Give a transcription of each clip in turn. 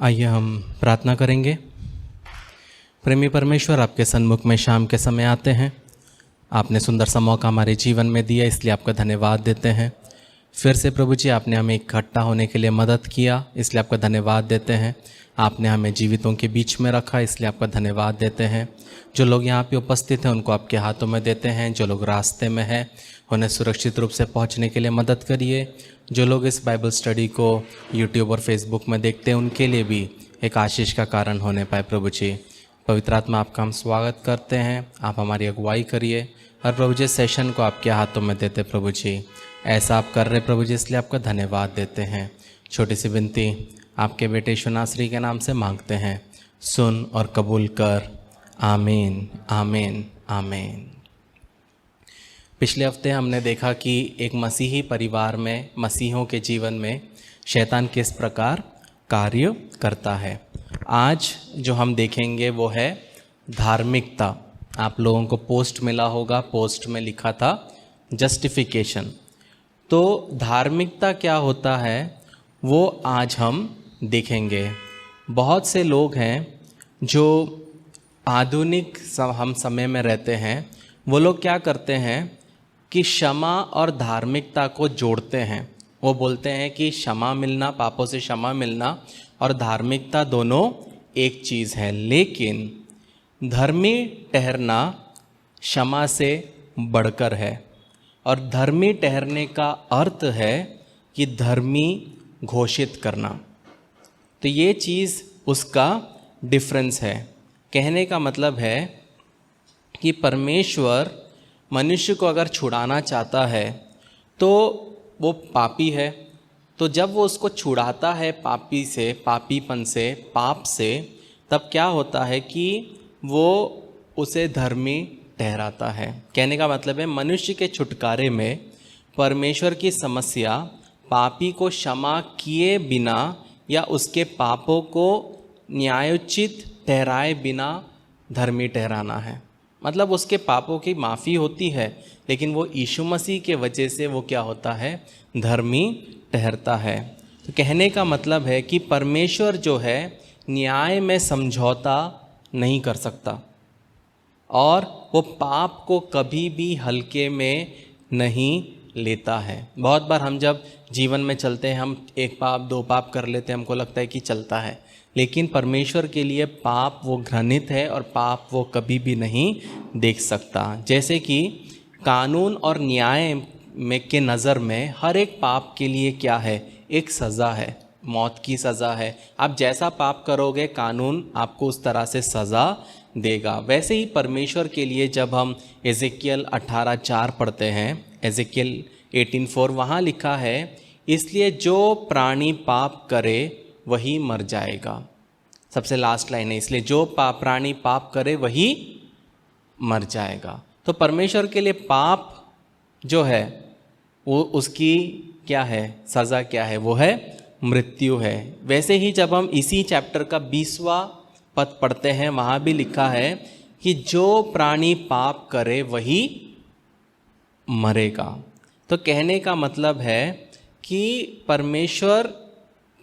आइए हम प्रार्थना करेंगे। प्रेमी परमेश्वर, आपके सन्मुख में शाम के समय आते हैं। आपने सुंदर सा मौका हमारे जीवन में दिया, इसलिए आपका धन्यवाद देते हैं। फिर से प्रभु जी, आपने हमें इकट्ठा होने के लिए मदद किया, इसलिए आपका धन्यवाद देते हैं। आपने हमें जीवितों के बीच में रखा, इसलिए आपका धन्यवाद देते हैं। जो लोग यहाँ पे उपस्थित हैं उनको आपके हाथों में देते हैं। जो लोग रास्ते में हैं उन्हें सुरक्षित रूप से पहुँचने के लिए मदद करिए। जो लोग इस बाइबल स्टडी को यूट्यूब और फेसबुक में देखते हैं उनके लिए भी एक आशीष का कारण होने पाए। प्रभु जी, पवित्र आत्मा, आपका हम स्वागत करते हैं। आप हमारी अगुवाई करिए और प्रभु जी सेशन को आपके हाथों में देते। प्रभु जी, ऐसा आप कर रहे प्रभु जी, इसलिए आपका धन्यवाद देते हैं। छोटी सी विनती आपके बेटे यीशु नासरी के नाम से मांगते हैं, सुन और कबूल कर। आमीन, आमीन, आमीन। पिछले हफ्ते हमने देखा कि एक मसीही परिवार में, मसीहों के जीवन में शैतान किस प्रकार कार्य करता है। आज जो हम देखेंगे वो है धार्मिकता। आप लोगों को पोस्ट मिला होगा, पोस्ट में लिखा था जस्टिफिकेशन। तो धार्मिकता क्या होता है वो आज हम देखेंगे। बहुत से लोग हैं जो आधुनिक हम समय में रहते हैं, वो लोग क्या करते हैं कि क्षमा और धार्मिकता को जोड़ते हैं। वो बोलते हैं कि क्षमा मिलना, पापों से क्षमा मिलना और धार्मिकता दोनों एक चीज़ है। लेकिन धर्मी ठहरना क्षमा से बढ़कर है, और धर्मी ठहरने का अर्थ है कि धर्मी घोषित करना। तो ये चीज़ उसका डिफरेंस है। कहने का मतलब है कि परमेश्वर मनुष्य को अगर छुड़ाना चाहता है तो वो पापी है, तो जब वो उसको छुड़ाता है पापी से, पापीपन से, पाप से, तब क्या होता है कि वो उसे धर्मी ठहराता है। कहने का मतलब है मनुष्य के छुटकारे में परमेश्वर की समस्या पापी को क्षमा किए बिना या उसके पापों को न्यायोचित ठहराए बिना धर्मी ठहराना है। मतलब उसके पापों की माफ़ी होती है, लेकिन वो यीशु मसीह के वजह से वो क्या होता है, धर्मी ठहरता है। तो कहने का मतलब है कि परमेश्वर जो है न्याय में समझौता नहीं कर सकता, और वो पाप को कभी भी हल्के में नहीं लेता है। बहुत बार हम जब जीवन में चलते हैं, हम एक पाप दो पाप कर लेते हैं, हमको लगता है कि चलता है, लेकिन परमेश्वर के लिए पाप वो घृणित है और पाप वो कभी भी नहीं देख सकता। जैसे कि कानून और न्याय में के नज़र में हर एक पाप के लिए क्या है, एक सज़ा है, मौत की सज़ा है। आप जैसा पाप करोगे कानून आपको उस तरह से सज़ा देगा। वैसे ही परमेश्वर के लिए जब हम एजेकियल 18:4 पढ़ते हैं, एजेकियल 18:4, वहाँ लिखा है, इसलिए जो प्राणी पाप करे वही मर जाएगा। सबसे लास्ट लाइन है, इसलिए जो प्राणी पाप करे वही मर जाएगा। तो परमेश्वर के लिए पाप जो है वो उसकी क्या है, सज़ा क्या है, वो है मृत्यु है। वैसे ही जब हम इसी चैप्टर का 20वां पद पढ़ते हैं, वहाँ भी लिखा है कि जो प्राणी पाप करे वही मरेगा। तो कहने का मतलब है कि परमेश्वर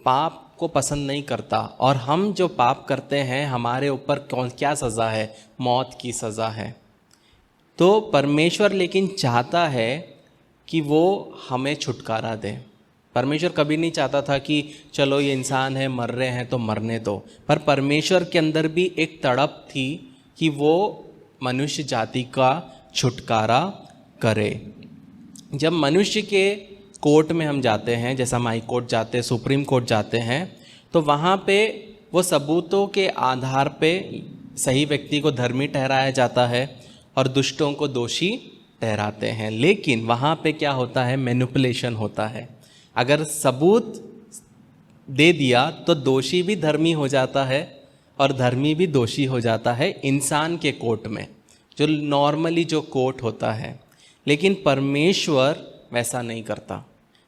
पाप को पसंद नहीं करता, और हम जो पाप करते हैं हमारे ऊपर क्या सज़ा है, मौत की सज़ा है। तो परमेश्वर लेकिन चाहता है कि वो हमें छुटकारा दे। परमेश्वर कभी नहीं चाहता था कि चलो ये इंसान है, मर रहे हैं तो मरने दो, पर परमेश्वर के अंदर भी एक तड़प थी कि वो मनुष्य जाति का छुटकारा करे। जब मनुष्य के कोर्ट में हम जाते हैं, जैसा हम हाई कोर्ट जाते हैं, सुप्रीम कोर्ट जाते हैं, तो वहाँ पे वो सबूतों के आधार पे सही व्यक्ति को धर्मी ठहराया जाता है और दुष्टों को दोषी ठहराते हैं। लेकिन वहाँ पे क्या होता है, मैनिपुलेशन होता है। अगर सबूत दे दिया तो दोषी भी धर्मी हो जाता है और धर्मी भी दोषी हो जाता है इंसान के कोर्ट में, जो नॉर्मली जो कोर्ट होता है। लेकिन परमेश्वर वैसा नहीं करता।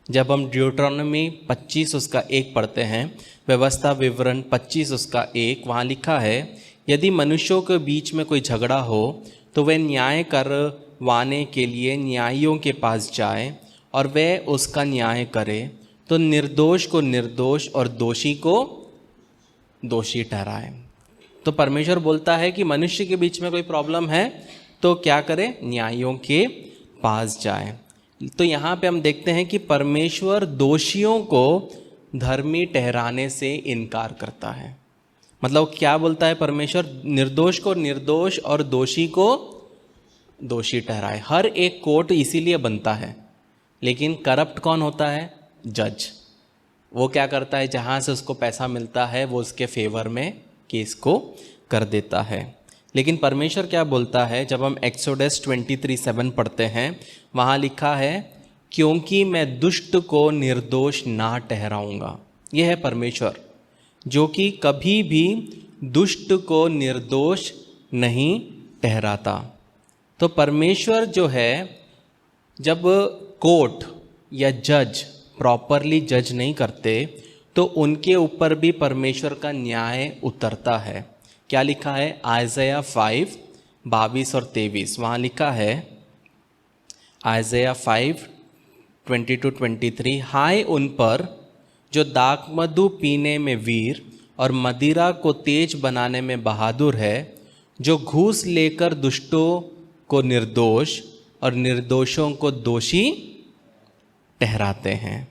जब हम ड्यूटरोनोमी 25 उसका 1 पढ़ते हैं, व्यवस्था विवरण 25 उसका 1, वहाँ लिखा है, यदि मनुष्यों के बीच में कोई झगड़ा हो तो वह न्याय करवाने के लिए न्यायियों के पास जाए और वह उसका न्याय करे, तो निर्दोष को निर्दोष और दोषी को दोषी ठहराए। तो परमेश्वर बोलता है कि मनुष्य के बीच में कोई प्रॉब्लम है तो क्या करे, न्यायियों के पास जाए। तो यहाँ पे हम देखते हैं कि परमेश्वर दोषियों को धर्मी ठहराने से इनकार करता है। मतलब क्या बोलता है परमेश्वर, निर्दोष को निर्दोष और दोषी को दोषी ठहराए। हर एक कोर्ट इसीलिए बनता है, लेकिन करप्ट कौन होता है, जज। वो क्या करता है, जहाँ से उसको पैसा मिलता है वो उसके फेवर में केस को कर देता है। लेकिन परमेश्वर क्या बोलता है, जब हम एक्सोडस 23:7 पढ़ते हैं, वहाँ लिखा है क्योंकि मैं दुष्ट को निर्दोष ना ठहराऊंगा। यह है परमेश्वर जो कि कभी भी दुष्ट को निर्दोष नहीं ठहराता। तो परमेश्वर जो है, जब कोर्ट या जज प्रॉपरली जज नहीं करते तो उनके ऊपर भी परमेश्वर का न्याय उतरता है। क्या लिखा है, आइज़ाया 5:22 और 23, वहाँ लिखा है आइज़ाया 5:22-23, हाय उन पर जो दाखमधु पीने में वीर और मदिरा को तेज बनाने में बहादुर है, जो घूस लेकर दुष्टों को निर्दोष और निर्दोषों को दोषी ठहराते हैं।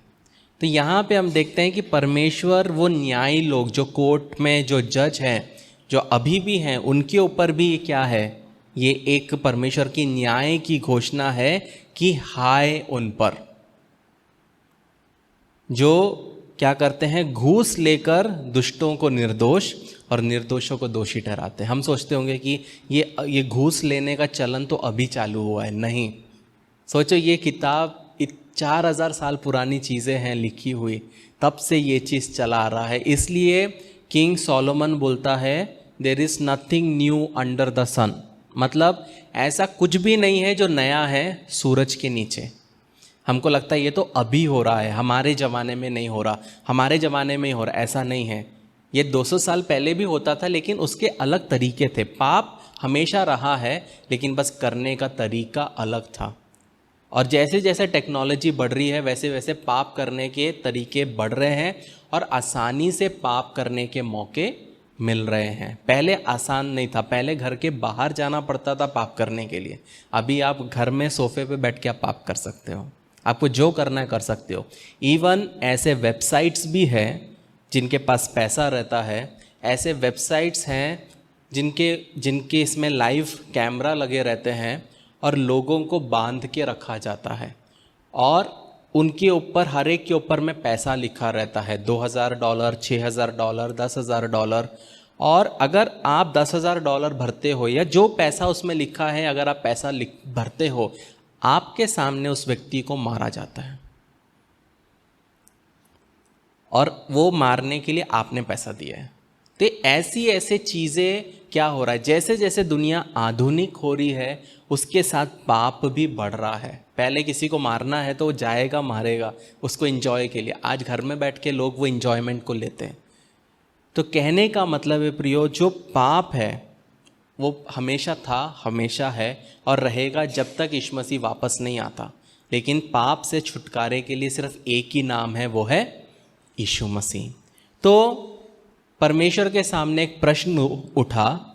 तो यहाँ पे हम देखते हैं कि परमेश्वर वो न्यायी लोग जो कोर्ट में जो जज हैं, जो अभी भी हैं, उनके ऊपर भी क्या है, ये एक परमेश्वर की न्याय की घोषणा है कि हाय उन पर जो क्या करते हैं, घूस लेकर दुष्टों को निर्दोष और निर्दोषों को दोषी ठहराते हैं। हम सोचते होंगे कि ये घूस लेने का चलन तो अभी चालू हुआ है। नहीं, सोचो ये किताब 4000 साल पुरानी चीज़ें हैं लिखी हुई, तब से ये चीज़ चला आ रहा है। इसलिए किंग सोलोमन बोलता है there is nothing new under the sun. मतलब ऐसा कुछ भी नहीं है जो नया है सूरज के नीचे। हमको लगता है ये तो अभी हो रहा है, हमारे ज़माने में नहीं हो रहा, हमारे ज़माने में ही हो रहा, ऐसा नहीं है। ये 200 साल पहले भी होता था, लेकिन उसके अलग तरीके थे। पाप हमेशा रहा है, लेकिन बस करने का तरीका अलग था। और जैसे जैसे टेक्नोलॉजी बढ़ रही है, वैसे वैसे पाप करने के तरीके बढ़ रहे हैं और आसानी से पाप करने के मौके मिल रहे हैं। पहले आसान नहीं था, पहले घर के बाहर जाना पड़ता था पाप करने के लिए। अभी आप घर में सोफे पे बैठ के आप पाप कर सकते हो, आपको जो करना है कर सकते हो। इवन ऐसे वेबसाइट्स भी हैं जिनके पास पैसा रहता है, ऐसे वेबसाइट्स हैं जिनके इसमें लाइव कैमरा लगे रहते हैं और लोगों को बांध के रखा जाता है और उनके ऊपर, हर एक के ऊपर में पैसा लिखा रहता है, $2000, $6000, $10,000। और अगर आप $10,000 भरते हो या जो पैसा उसमें लिखा है, अगर आप पैसा भरते हो, आपके सामने उस व्यक्ति को मारा जाता है और वो मारने के लिए आपने पैसा दिया है। तो ऐसी चीज़ें क्या हो रहा है, जैसे जैसे दुनिया आधुनिक हो रही है उसके साथ पाप भी बढ़ रहा है। पहले किसी को मारना है तो वो जाएगा मारेगा उसको एंजॉय के लिए, आज घर में बैठ के लोग वो एंजॉयमेंट को लेते हैं। तो कहने का मतलब है प्रियो, जो पाप है वो हमेशा था, हमेशा है और रहेगा जब तक यीशु मसीह वापस नहीं आता। लेकिन पाप से छुटकारे के लिए सिर्फ एक ही नाम है, वो है यीशु मसीह। तो परमेश्वर के सामने एक प्रश्न उठा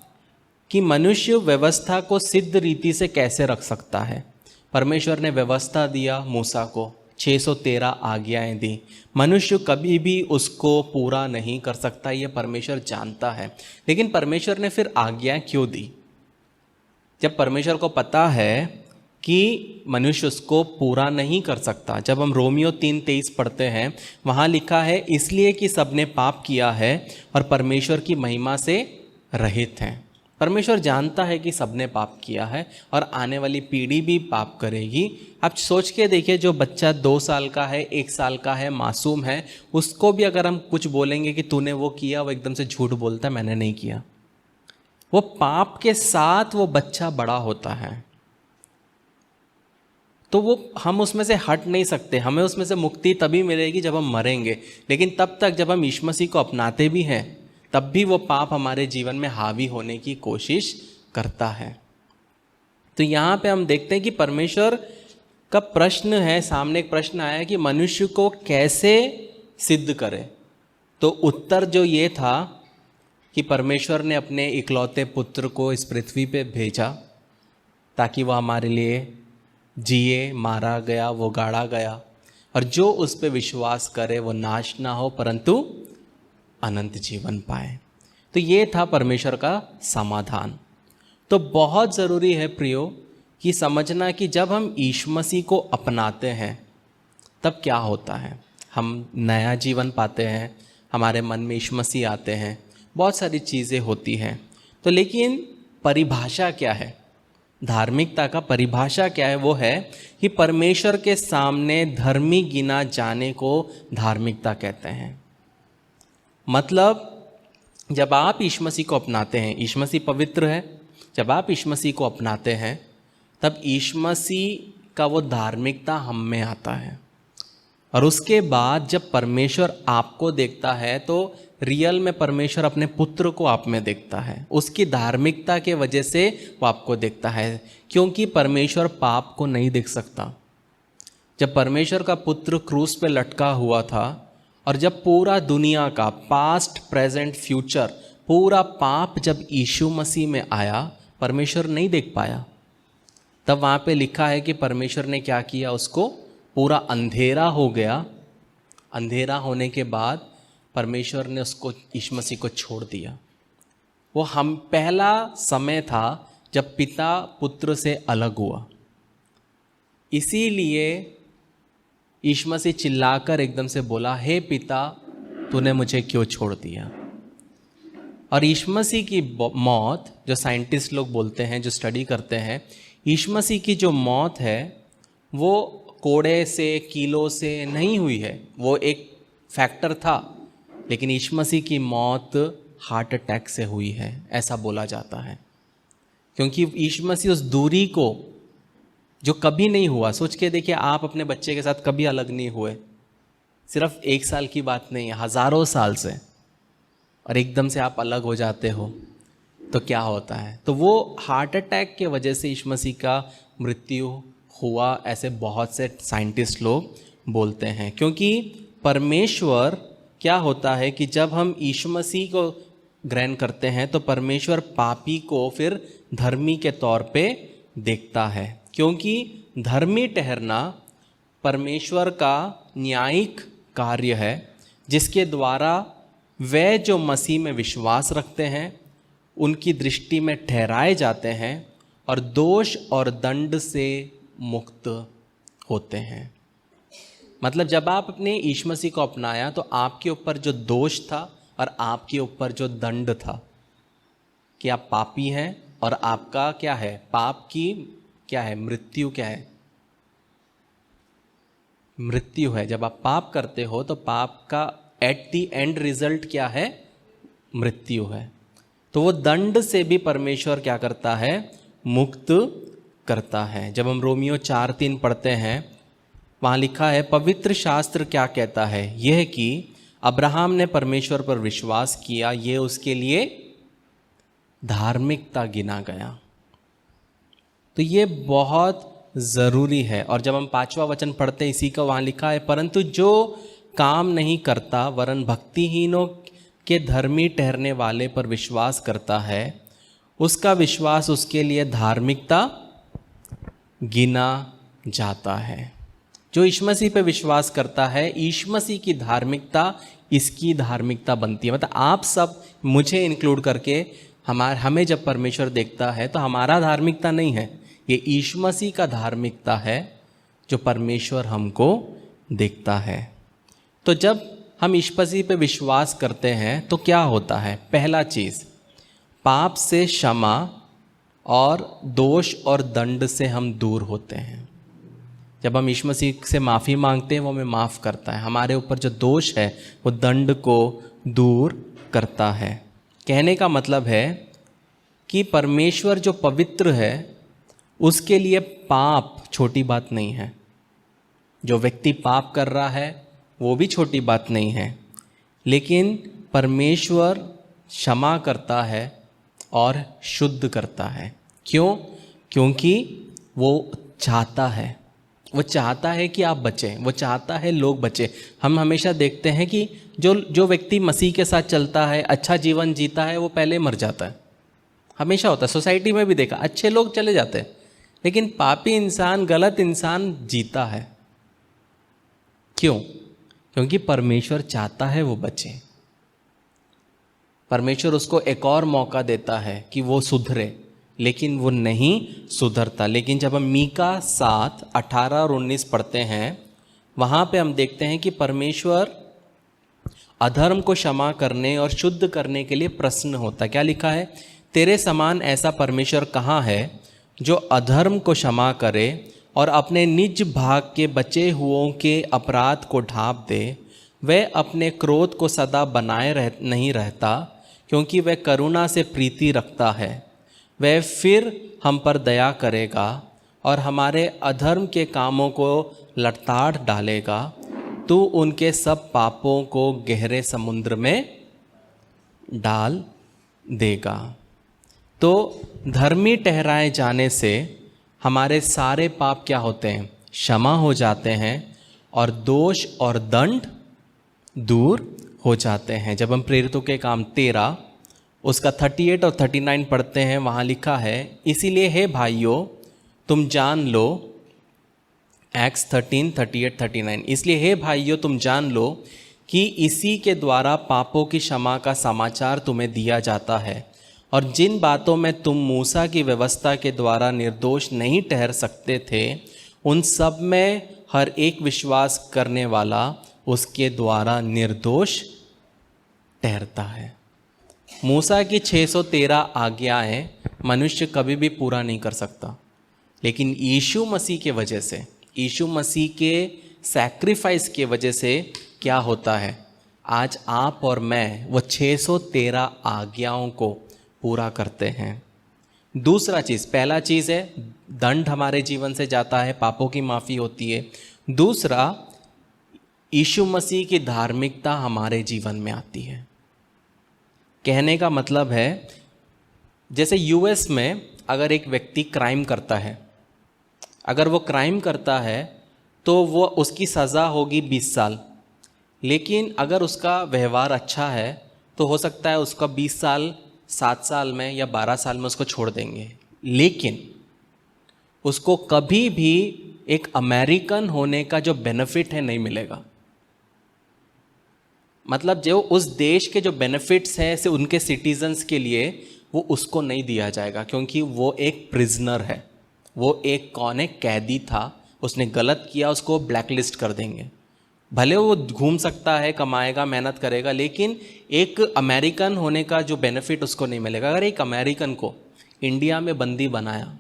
कि मनुष्य व्यवस्था को सिद्ध रीति से कैसे रख सकता है। परमेश्वर ने व्यवस्था दिया मूसा को, 613 आज्ञाएं दी, मनुष्य कभी भी उसको पूरा नहीं कर सकता, ये परमेश्वर जानता है। लेकिन परमेश्वर ने फिर आज्ञाएं क्यों दी? जब परमेश्वर को पता है कि मनुष्य उसको पूरा नहीं कर सकता। जब हम रोमियो 3:23 पढ़ते हैं, वहाँ लिखा है इसलिए कि सबने पाप किया है और परमेश्वर की महिमा से रहित हैं। परमेश्वर जानता है कि सबने पाप किया है और आने वाली पीढ़ी भी पाप करेगी। आप सोच के देखिए, जो बच्चा 2 साल का है, 1 साल का है, मासूम है, उसको भी अगर हम कुछ बोलेंगे कि तूने वो किया, वो एकदम से झूठ बोलता है, मैंने नहीं किया। वो पाप के साथ वो बच्चा बड़ा होता है, तो वो हम उसमें से हट नहीं सकते। हमें उसमें से मुक्ति तभी मिलेगी जब हम मरेंगे। लेकिन तब तक जब हम यीशु मसीह को अपनाते भी हैं, तब भी वो पाप हमारे जीवन में हावी होने की कोशिश करता है। तो यहाँ पे हम देखते हैं कि परमेश्वर का प्रश्न है, सामने एक प्रश्न आया कि मनुष्य को कैसे सिद्ध करे। तो उत्तर जो ये था कि परमेश्वर ने अपने इकलौते पुत्र को इस पृथ्वी पे भेजा ताकि वह हमारे लिए जिए, मारा गया, वो गाड़ा गया, और जो उस पे विश्वास करे वो नाश ना हो परंतु अनंत जीवन पाए। तो ये था परमेश्वर का समाधान। तो बहुत ज़रूरी है प्रियो कि समझना कि जब हम यीशु मसीह को अपनाते हैं तब क्या होता है। हम नया जीवन पाते हैं, हमारे मन में यीशु मसीह आते हैं, बहुत सारी चीज़ें होती हैं। तो लेकिन परिभाषा क्या है, धार्मिकता का परिभाषा क्या है? वो है कि परमेश्वर के सामने धर्मी गिना जाने को धार्मिकता कहते हैं। मतलब जब आप यीशु मसीह को अपनाते हैं, यीशु मसीह पवित्र है, जब आप यीशु मसीह को अपनाते हैं तब यीशु मसीह का वो धार्मिकता हम में आता है। और उसके बाद जब परमेश्वर आपको देखता है तो रियल में परमेश्वर अपने पुत्र को आप में देखता है, उसकी धार्मिकता के वजह से वो आपको देखता है, क्योंकि परमेश्वर पाप को नहीं देख सकता। जब परमेश्वर का पुत्र क्रूस पे लटका हुआ था और जब पूरा दुनिया का पास्ट, प्रेजेंट, फ्यूचर पूरा पाप जब यीशु मसीह में आया, परमेश्वर नहीं देख पाया। तब वहाँ पे लिखा है कि परमेश्वर ने क्या किया, उसको पूरा अंधेरा हो गया। अंधेरा होने के बाद परमेश्वर ने उसको, यीशु मसीह को छोड़ दिया। वो हम पहला समय था जब पिता पुत्र से अलग हुआ। इसीलिए यीशु मसीह चिल्लाकर एकदम से बोला, हे पिता, तूने मुझे क्यों छोड़ दिया। और यीशु मसीह की मौत, जो साइंटिस्ट लोग बोलते हैं, जो स्टडी करते हैं, यीशु मसीह की जो मौत है वो कोड़े से, कीलों से नहीं हुई है। वो एक फैक्टर था, लेकिन यीशु मसीह की मौत हार्ट अटैक से हुई है, ऐसा बोला जाता है। क्योंकि यीशु मसीह उस दूरी को जो कभी नहीं हुआ, सोच के देखिए, आप अपने बच्चे के साथ कभी अलग नहीं हुए, सिर्फ 1 साल की बात नहीं है, हज़ारों साल से, और एकदम से आप अलग हो जाते हो तो क्या होता है। तो वो हार्ट अटैक के वजह से यीशु मसीह का मृत्यु हुआ, ऐसे बहुत से साइंटिस्ट लोग बोलते हैं। क्योंकि परमेश्वर क्या होता है कि जब हम यीशु मसीह को ग्रहण करते हैं तो परमेश्वर पापी को फिर धर्मी के तौर पे देखता है। क्योंकि धर्मी ठहरना परमेश्वर का न्यायिक कार्य है, जिसके द्वारा वे जो मसीह में विश्वास रखते हैं उनकी दृष्टि में ठहराए जाते हैं और दोष और दंड से मुक्त होते हैं। मतलब जब आप अपने यीशु मसीह को अपनाया तो आपके ऊपर जो दोष था और आपके ऊपर जो दंड था कि आप पापी हैं, और आपका क्या है, पाप की क्या है, मृत्यु क्या है, मृत्यु है। जब आप पाप करते हो तो पाप का एट द एंड रिजल्ट क्या है, मृत्यु है। तो वो दंड से भी परमेश्वर क्या करता है, मुक्त करता है। जब हम रोमियो 4:3 पढ़ते हैं, वहाँ लिखा है, पवित्र शास्त्र क्या कहता है, यह कि अब्राहम ने परमेश्वर पर विश्वास किया, ये उसके लिए धार्मिकता गिना गया। तो ये बहुत ज़रूरी है। और जब हम 5वां वचन पढ़ते हैं, इसी का वहाँ लिखा है, परंतु जो काम नहीं करता वरन भक्तिहीनों के धर्मी ठहरने वाले पर विश्वास करता है, उसका विश्वास उसके लिए धार्मिकता गिना जाता है। जो यीशु मसीह पे विश्वास करता है, यीशु मसीह की धार्मिकता इसकी धार्मिकता बनती है। मतलब आप सब, मुझे इंक्लूड करके, हमें जब परमेश्वर देखता है तो हमारा धार्मिकता नहीं है, ये यीशु मसीह का धार्मिकता है जो परमेश्वर हमको देखता है। तो जब हम यीशु मसीह पे विश्वास करते हैं तो क्या होता है, पहला चीज़, पाप से क्षमा और दोष और दंड से हम दूर होते हैं। जब हम यीशु मसीह से माफ़ी मांगते हैं, वो हमें माफ़ करता है। हमारे ऊपर जो दोष है वो दंड को दूर करता है। कहने का मतलब है कि परमेश्वर जो पवित्र है उसके लिए पाप छोटी बात नहीं है। जो व्यक्ति पाप कर रहा है वो भी छोटी बात नहीं है, लेकिन परमेश्वर क्षमा करता है और शुद्ध करता है। क्यों? क्योंकि वो चाहता है वो चाहता है कि आप बचें, वो चाहता है लोग बचें। हम हमेशा देखते हैं कि जो व्यक्ति मसीह के साथ चलता है, अच्छा जीवन जीता है, वो पहले मर जाता है। हमेशा होता है, सोसाइटी में भी देखा, अच्छे लोग चले जाते हैं, लेकिन पापी इंसान, गलत इंसान जीता है। क्यों? क्योंकि परमेश्वर चाहता है वो बचे। परमेश्वर उसको एक और मौका देता है कि वो सुधरे, लेकिन वो नहीं सुधरता। लेकिन जब हम मीका 7, 18 और 19 पढ़ते हैं, वहाँ पे हम देखते हैं कि परमेश्वर अधर्म को क्षमा करने और शुद्ध करने के लिए प्रसन्न होता है। क्या लिखा है? तेरे समान ऐसा परमेश्वर कहाँ है जो अधर्म को क्षमा करे और अपने निज भाग के बचे हुओं के अपराध को ढांप दे। वह अपने क्रोध को सदा बनाए नहीं रहता, क्योंकि वह करुणा से प्रीति रखता है। वह फिर हम पर दया करेगा और हमारे अधर्म के कामों को लताड़ डालेगा। तू उनके सब पापों को गहरे समुद्र में डाल देगा। तो धर्मी ठहराए जाने से हमारे सारे पाप क्या होते हैं? क्षमा हो जाते हैं और दोष और दंड दूर हो जाते हैं। जब हम प्रेरितों के काम 13 उसका 38 और 39 पढ़ते हैं, वहाँ लिखा है, इसीलिए हे भाइयों तुम जान लो, एक्स 13, 38, 39, इसलिए हे भाइयों तुम जान लो कि इसी के द्वारा पापों की क्षमा का समाचार तुम्हें दिया जाता है। और जिन बातों में तुम मूसा की व्यवस्था के द्वारा निर्दोष नहीं ठहर सकते थे, उन सब में हर एक विश्वास करने वाला उसके द्वारा निर्दोष ठहरता है। मूसा की 613 आज्ञाएं मनुष्य कभी भी पूरा नहीं कर सकता, लेकिन यीशु मसीह के वजह से, यीशु मसीह के सैक्रिफाइस के वजह से क्या होता है? आज आप और मैं वो 613 आज्ञाओं को पूरा करते हैं। दूसरा चीज़, पहला चीज़ है दंड हमारे जीवन से जाता है, पापों की माफ़ी होती है। दूसरा, यीशु मसीह की धार्मिकता हमारे जीवन में आती है। कहने का मतलब है, जैसे यूएस में अगर एक व्यक्ति क्राइम करता है, अगर वो क्राइम करता है तो वो उसकी सज़ा होगी 20 साल, लेकिन अगर उसका व्यवहार अच्छा है तो हो सकता है उसका 20 साल 7 साल में या 12 साल में उसको छोड़ देंगे। लेकिन उसको कभी भी एक अमेरिकन होने का जो बेनिफिट है नहीं मिलेगा। मतलब जो उस देश के जो बेनिफिट्स हैं से उनके सिटीजन्स के लिए वो उसको नहीं दिया जाएगा, क्योंकि वो एक प्रिजनर है। वो एक कौन है? कैदी था, उसने गलत किया, उसको ब्लैकलिस्ट कर देंगे। भले वो घूम सकता है, कमाएगा, मेहनत करेगा, लेकिन एक अमेरिकन होने का जो बेनिफिट उसको नहीं मिलेगा। अगर एक अमेरिकन को इंडिया में बंदी बनाया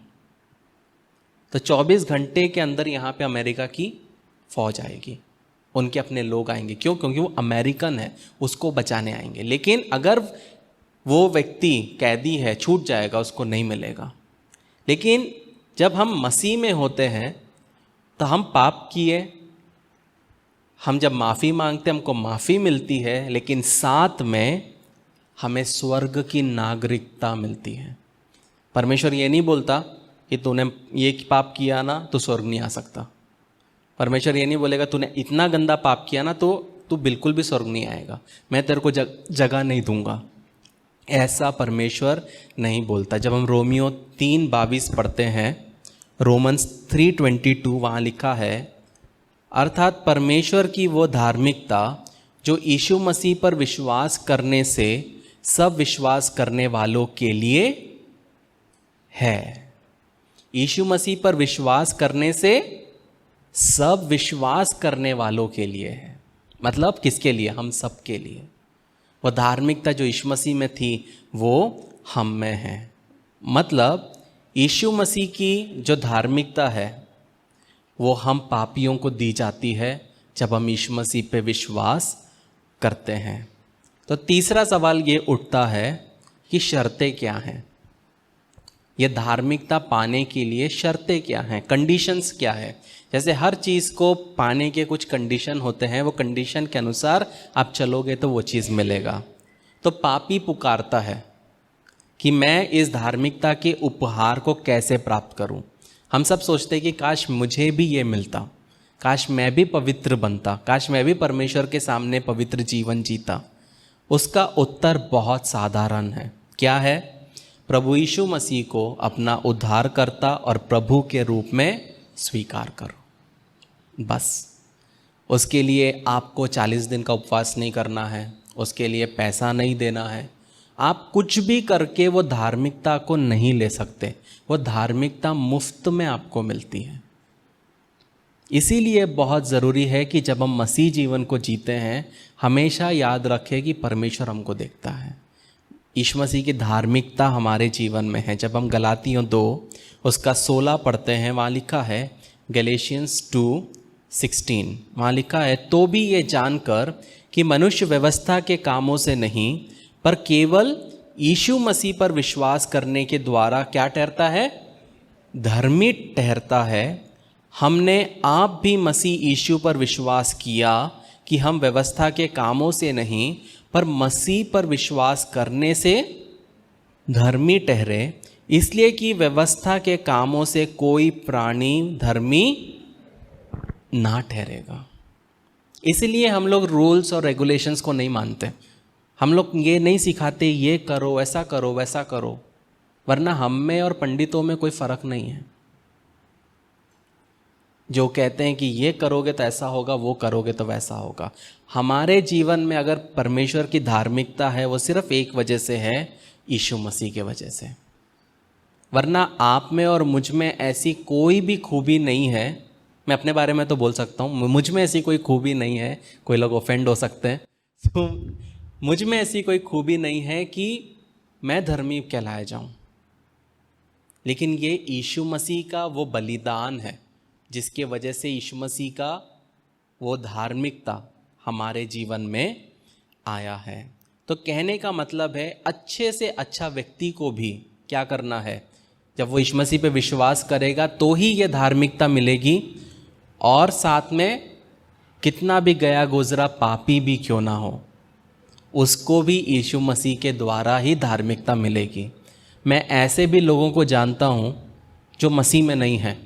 तो 24 घंटे के अंदर यहाँ पे अमेरिका की फौज आएगी, उनके अपने लोग आएंगे। क्यों? क्योंकि वो अमेरिकन है, उसको बचाने आएंगे। लेकिन अगर वो व्यक्ति कैदी है, छूट जाएगा, उसको नहीं मिलेगा। लेकिन जब हम मसीह में होते हैं तो हम पाप किए, हम जब माफ़ी मांगते हमको माफ़ी मिलती है, लेकिन साथ में हमें स्वर्ग की नागरिकता मिलती है। परमेश्वर ये नहीं बोलता कि तूने ये पाप किया ना तो स्वर्ग नहीं आ सकता। परमेश्वर ये नहीं बोलेगा तूने इतना गंदा पाप किया ना तो तू बिल्कुल भी स्वर्ग नहीं आएगा, मैं तेरे को जगह नहीं दूंगा। ऐसा परमेश्वर नहीं बोलता। जब हम रोमियो 3:22 पढ़ते हैं, रोमन्स 3:22, वहाँ लिखा है, अर्थात परमेश्वर की वो धार्मिकता जो यीशु मसीह पर विश्वास करने से सब विश्वास करने वालों के लिए है। यीशु मसीह पर विश्वास करने से सब विश्वास करने वालों के लिए है। मतलब किसके लिए? हम सब के लिए। वो धार्मिकता जो यीशु मसीह में थी वो हम में है। मतलब यीशु मसीह की जो धार्मिकता है वो हम पापियों को दी जाती है जब हम यीशु मसीह पे विश्वास करते हैं। तो तीसरा सवाल ये उठता है कि शर्तें क्या हैं? ये धार्मिकता पाने के लिए शर्तें क्या हैं, कंडीशंस क्या है? जैसे हर चीज़ को पाने के कुछ कंडीशन होते हैं, वो कंडीशन के अनुसार आप चलोगे तो वो चीज़ मिलेगा। तो पापी पुकारता है कि मैं इस धार्मिकता के उपहार को कैसे प्राप्त करूं? हम सब सोचते हैं कि काश मुझे भी ये मिलता, काश मैं भी पवित्र बनता, काश मैं भी परमेश्वर के सामने पवित्र जीवन जीता। उसका उत्तर बहुत साधारण है। क्या है? प्रभु यीशु मसीह को अपना उद्धारकर्ता और प्रभु के रूप में स्वीकार करो, बस। उसके लिए आपको 40 दिन का उपवास नहीं करना है, उसके लिए पैसा नहीं देना है। आप कुछ भी करके वो धार्मिकता को नहीं ले सकते। वो धार्मिकता मुफ्त में आपको मिलती है। इसीलिए बहुत ज़रूरी है कि जब हम मसीह जीवन को जीते हैं, हमेशा याद रखें कि परमेश्वर हमको देखता है। यीशु मसीह की धार्मिकता हमारे जीवन में है। जब हम गलातियों 2 उसका 16 पढ़ते हैं, वहाँ लिखा है, गैलेशियंस 2:16, वहाँ लिखा है, तो भी ये जानकर कि मनुष्य व्यवस्था के कामों से नहीं पर केवल यीशु मसीह पर विश्वास करने के द्वारा क्या ठहरता है? धर्मी ठहरता है। हमने आप भी मसीह यीशु पर विश्वास किया कि हम व्यवस्था के कामों से नहीं पर मसीह पर विश्वास करने से धर्मी ठहरे, इसलिए कि व्यवस्था के कामों से कोई प्राणी धर्मी ना ठहरेगा। इसलिए हम लोग रूल्स और रेगुलेशंस को नहीं मानते। हम लोग ये नहीं सिखाते ये करो, ऐसा करो, वैसा करो, वरना हम में और पंडितों में कोई फ़र्क नहीं है। जो कहते हैं कि ये करोगे तो ऐसा होगा, वो करोगे तो वैसा होगा। हमारे जीवन में अगर परमेश्वर की धार्मिकता है, वो सिर्फ एक वजह से है, यीशु मसीह के वजह से। वरना आप में और मुझ में ऐसी कोई भी खूबी नहीं है। मैं अपने बारे में तो बोल सकता हूँ, मुझ में ऐसी कोई खूबी नहीं है। कोई लोग ऑफेंड हो सकते हैं, तो मुझ में ऐसी कोई खूबी नहीं है कि मैं धर्मी कहलाया जाऊँ। लेकिन ये यीशु मसीह का वो बलिदान है जिसके वजह से यीशु मसीह का वो धार्मिकता हमारे जीवन में आया है। तो कहने का मतलब है, अच्छे से अच्छा व्यक्ति को भी क्या करना है? जब वो यीशु मसीह पे विश्वास करेगा तो ही ये धार्मिकता मिलेगी। और साथ में कितना भी गया गुजरा पापी भी क्यों ना हो, उसको भी यीशु मसीह के द्वारा ही धार्मिकता मिलेगी। मैं ऐसे भी लोगों को जानता हूँ जो मसीह में नहीं हैं,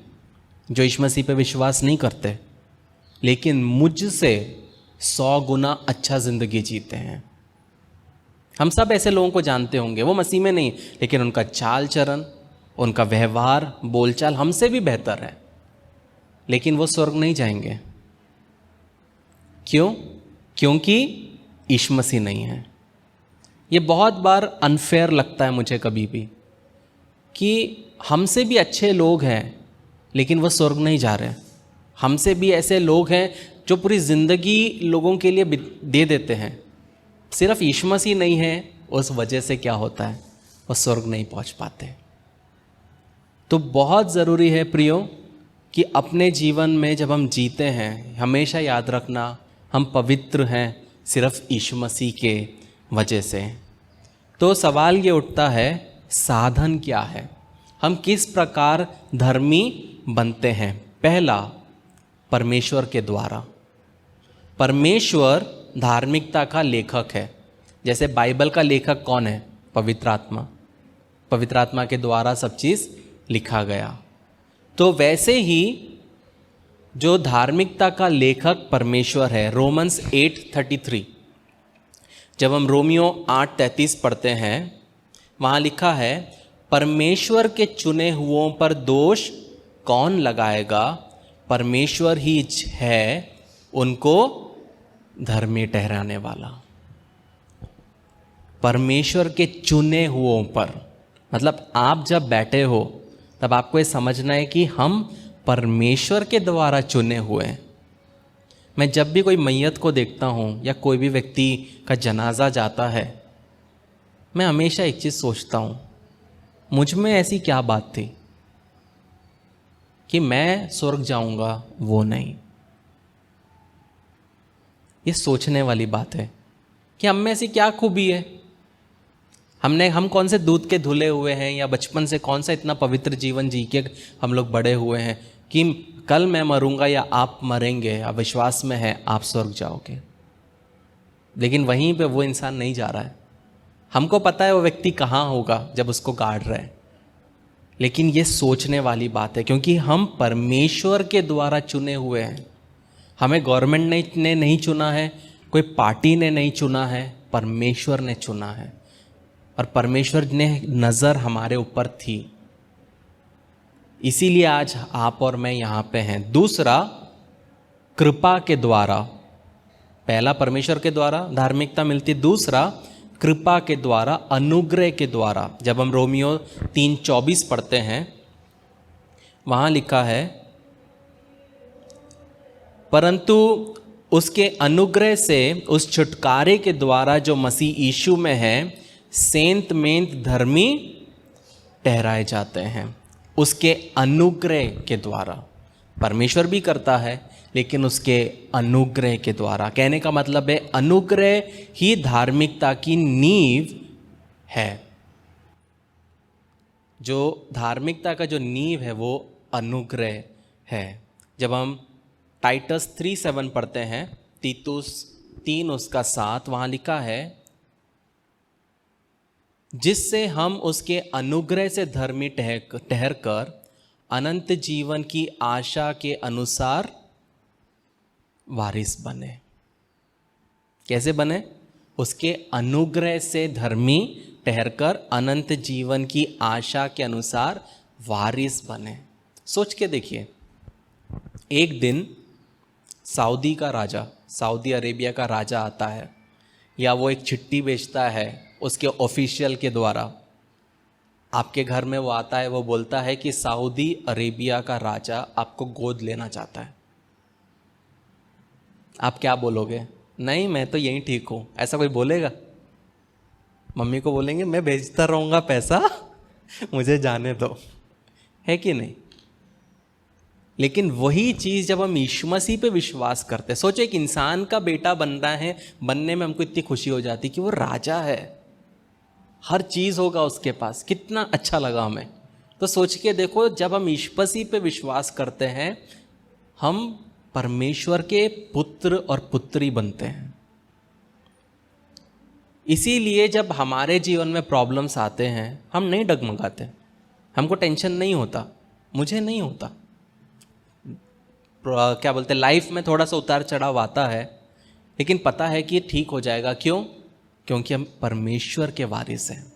जो यीशु मसीह पे विश्वास नहीं करते, लेकिन मुझसे 100 गुना अच्छा ज़िंदगी जीते हैं। हम सब ऐसे लोगों को जानते होंगे, वो मसीह में नहीं, लेकिन उनका चाल चलन, उनका व्यवहार, बोलचाल हमसे भी बेहतर है, लेकिन वो स्वर्ग नहीं जाएंगे। क्यों? क्योंकि यीशु मसीह नहीं है। ये बहुत बार अनफेयर लगता है मुझे कभी भी कि हमसे भी अच्छे लोग हैं लेकिन वो स्वर्ग नहीं जा रहे। हमसे भी ऐसे लोग हैं जो पूरी ज़िंदगी लोगों के लिए दे देते हैं, सिर्फ यीशु मसीह नहीं है, उस वजह से क्या होता है? वो स्वर्ग नहीं पहुंच पाते। तो बहुत ज़रूरी है प्रियो कि अपने जीवन में जब हम जीते हैं, हमेशा याद रखना हम पवित्र हैं सिर्फ यीशु मसीह के वजह से। तो सवाल ये उठता है, साधन क्या है? हम किस प्रकार धर्मी बनते हैं? पहला, परमेश्वर के द्वारा। परमेश्वर धार्मिकता का लेखक है। जैसे बाइबल का लेखक कौन है? पवित्र आत्मा। पवित्र आत्मा के द्वारा सब चीज़ लिखा गया। तो वैसे ही जो धार्मिकता का लेखक परमेश्वर है, रोमन्स 8:33, जब हम रोमियो 8:33 पढ़ते हैं, वहाँ लिखा है, परमेश्वर के चुने हुओं पर दोष कौन लगाएगा? परमेश्वर ही है उनको धर्मी ठहराने वाला। परमेश्वर के चुने हुओं पर, मतलब आप जब बैठे हो तब आपको ये समझना है कि हम परमेश्वर के द्वारा चुने हुए हैं। मैं जब भी कोई मैयत को देखता हूँ या कोई भी व्यक्ति का जनाजा जाता है, मैं हमेशा एक चीज़ सोचता हूँ, मुझ में ऐसी क्या बात थी कि मैं स्वर्ग जाऊँगा, वो नहीं। ये सोचने वाली बात है कि हम में ऐसी क्या खूबी है। हम कौन से दूध के धुले हुए हैं, या बचपन से कौन सा इतना पवित्र जीवन जी के हम लोग बड़े हुए हैं कि कल मैं मरूंगा या आप मरेंगे, आप विश्वास में है आप स्वर्ग जाओगे। लेकिन वहीं पे वो इंसान नहीं जा रहा है। हमको पता है वो व्यक्ति कहाँ होगा जब उसको गाड़ रहे हैं, लेकिन ये सोचने वाली बात है, क्योंकि हम परमेश्वर के द्वारा चुने हुए हैं। हमें गवर्नमेंट ने नहीं चुना है, कोई पार्टी ने नहीं चुना है, परमेश्वर ने चुना है। और परमेश्वर ने नज़र हमारे ऊपर थी, इसीलिए आज आप और मैं यहाँ पे हैं। दूसरा, कृपा के द्वारा। पहला, परमेश्वर के द्वारा धार्मिकता मिलती, दूसरा कृपा के द्वारा, अनुग्रह के द्वारा। जब हम रोमियो 3:24 पढ़ते हैं, वहाँ लिखा है, परंतु उसके अनुग्रह से, उस छुटकारे के द्वारा जो मसीह यीशु में है, सेंत मेंत धर्मी ठहराए जाते हैं। उसके अनुग्रह के द्वारा। परमेश्वर भी करता है, लेकिन उसके अनुग्रह के द्वारा। कहने का मतलब है, अनुग्रह ही धार्मिकता की नींव है। जो धार्मिकता का जो नींव है वो अनुग्रह है। जब हम टाइटस 3:7 पढ़ते हैं, तीतुस 3 उसका 7, वहाँ लिखा है, जिससे हम उसके अनुग्रह से धर्मी ठहर कर अनंत जीवन की आशा के अनुसार वारिस बने। कैसे बने? उसके अनुग्रह से धर्मी ठहरकर अनंत जीवन की आशा के अनुसार वारिस बने। सोच के देखिए, एक दिन सऊदी अरेबिया का राजा आता है, या वो एक चिट्ठी भेजता है उसके ऑफिशियल के द्वारा। आपके घर में वो आता है, वो बोलता है कि सऊदी अरेबिया का राजा आपको गोद लेना चाहता है। आप क्या बोलोगे? नहीं, मैं तो यहीं ठीक हूँ। ऐसा कोई बोलेगा? मम्मी को बोलेंगे मैं भेजता रहूँगा पैसा, मुझे जाने दो, है कि नहीं? लेकिन वही चीज़ जब हम यीशु मसीह पे विश्वास करते हैं, सोचो एक इंसान का बेटा बन रहा है, बनने में हमको इतनी खुशी हो जाती कि वो राजा है, हर चीज़ होगा उसके पास, कितना अच्छा लगा हमें। तो सोच के देखो, जब हम यीशु मसीह पे विश्वास करते हैं, हम परमेश्वर के पुत्र और पुत्री बनते हैं। इसीलिए जब हमारे जीवन में प्रॉब्लम्स आते हैं, हम नहीं डगमगाते, हमको टेंशन नहीं होता। मुझे नहीं होता। क्या बोलते हैं, लाइफ में थोड़ा सा उतार चढ़ाव आता है, लेकिन पता है कि ठीक हो जाएगा। क्यों? क्योंकि हम परमेश्वर के वारिस हैं।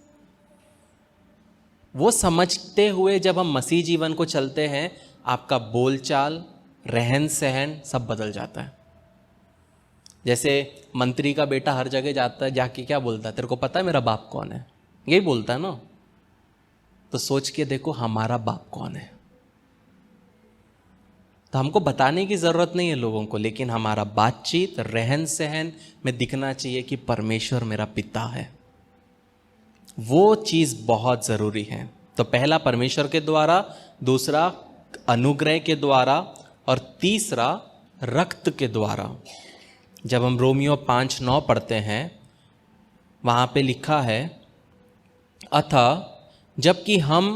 वो समझते हुए जब हम मसीह जीवन को चलते हैं, आपका बोलचाल, रहन सहन सब बदल जाता है। जैसे मंत्री का बेटा हर जगह जाता है, जाके क्या बोलता है, तेरे को पता है मेरा बाप कौन है? यही बोलता है ना। तो सोच के देखो हमारा बाप कौन है। तो हमको बताने की ज़रूरत नहीं है लोगों को, लेकिन हमारा बातचीत, रहन सहन में दिखना चाहिए कि परमेश्वर मेरा पिता है। वो चीज़ बहुत ज़रूरी है। तो पहला परमेश्वर के द्वारा, दूसरा अनुग्रह के द्वारा, और तीसरा रक्त के द्वारा। जब हम रोमियो 5:9 पढ़ते हैं, वहाँ पे लिखा है, अतः जबकि हम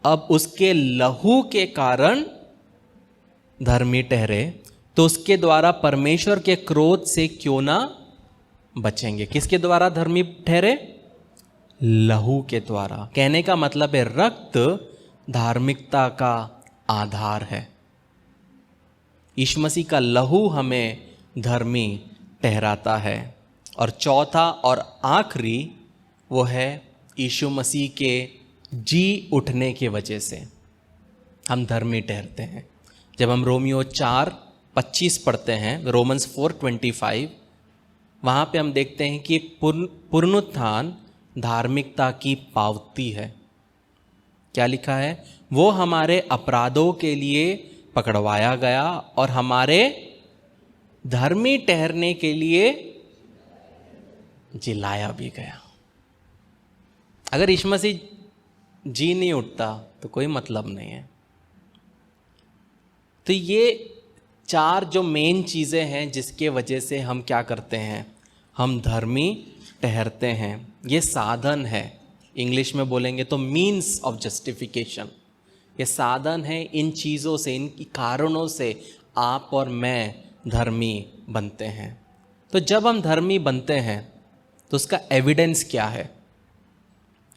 अब उसके लहू के कारण धर्मी ठहरे, तो उसके द्वारा परमेश्वर के क्रोध से क्यों ना बचेंगे। किसके द्वारा धर्मी ठहरे? लहू के द्वारा। कहने का मतलब है, रक्त धार्मिकता का आधार है। यीशु मसीह का लहू हमें धर्मी ठहराता है। और चौथा और आखिरी वो है, यीशु मसीह के जी उठने के वजह से हम धर्मी ठहरते हैं। जब हम रोमियो 4:25 पढ़ते हैं, रोमन्स 4:25, वहाँ पे हम देखते हैं कि पुनरुत्थान धार्मिकता की पावती है। क्या लिखा है? वो हमारे अपराधों के लिए पकड़वाया गया और हमारे धर्मी ठहरने के लिए जिलाया भी गया। अगर यीशु मसीह जी नहीं उठता तो कोई मतलब नहीं है। तो ये 4 जो मेन चीज़ें हैं जिसके वजह से हम क्या करते हैं, हम धर्मी ठहरते हैं। ये साधन है, इंग्लिश में बोलेंगे तो मीन्स ऑफ जस्टिफिकेशन। ये साधन है, इन चीज़ों से, इन कारणों से आप और मैं धर्मी बनते हैं। तो जब हम धर्मी बनते हैं तो उसका एविडेंस क्या है,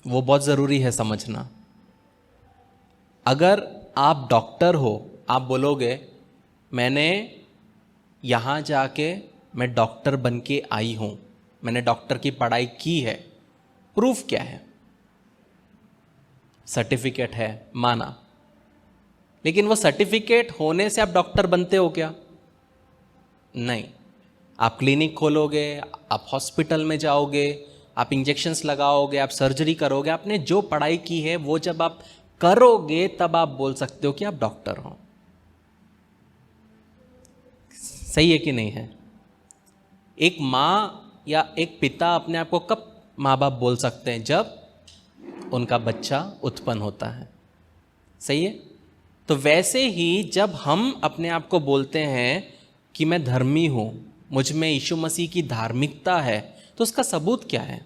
वो बहुत ज़रूरी है समझना। अगर आप डॉक्टर हो, आप बोलोगे मैंने यहाँ जाके मैं डॉक्टर बन के आई हूँ, मैंने डॉक्टर की पढ़ाई की है, प्रूफ क्या है? सर्टिफिकेट है, माना। लेकिन वो सर्टिफिकेट होने से आप डॉक्टर बनते हो क्या? नहीं। आप क्लिनिक खोलोगे, आप हॉस्पिटल में जाओगे, आप इंजेक्शन्स लगाओगे, आप सर्जरी करोगे, आपने जो पढ़ाई की है वो जब आप करोगे तब आप बोल सकते हो कि आप डॉक्टर हो। सही है कि नहीं है? एक माँ या एक पिता अपने आप को कब माँ बाप बोल सकते हैं? जब उनका बच्चा उत्पन्न होता है। सही है? तो वैसे ही जब हम अपने आप को बोलते हैं कि मैं धर्मी हूं, मुझ में यीशु मसीह की धार्मिकता है, तो उसका सबूत क्या है?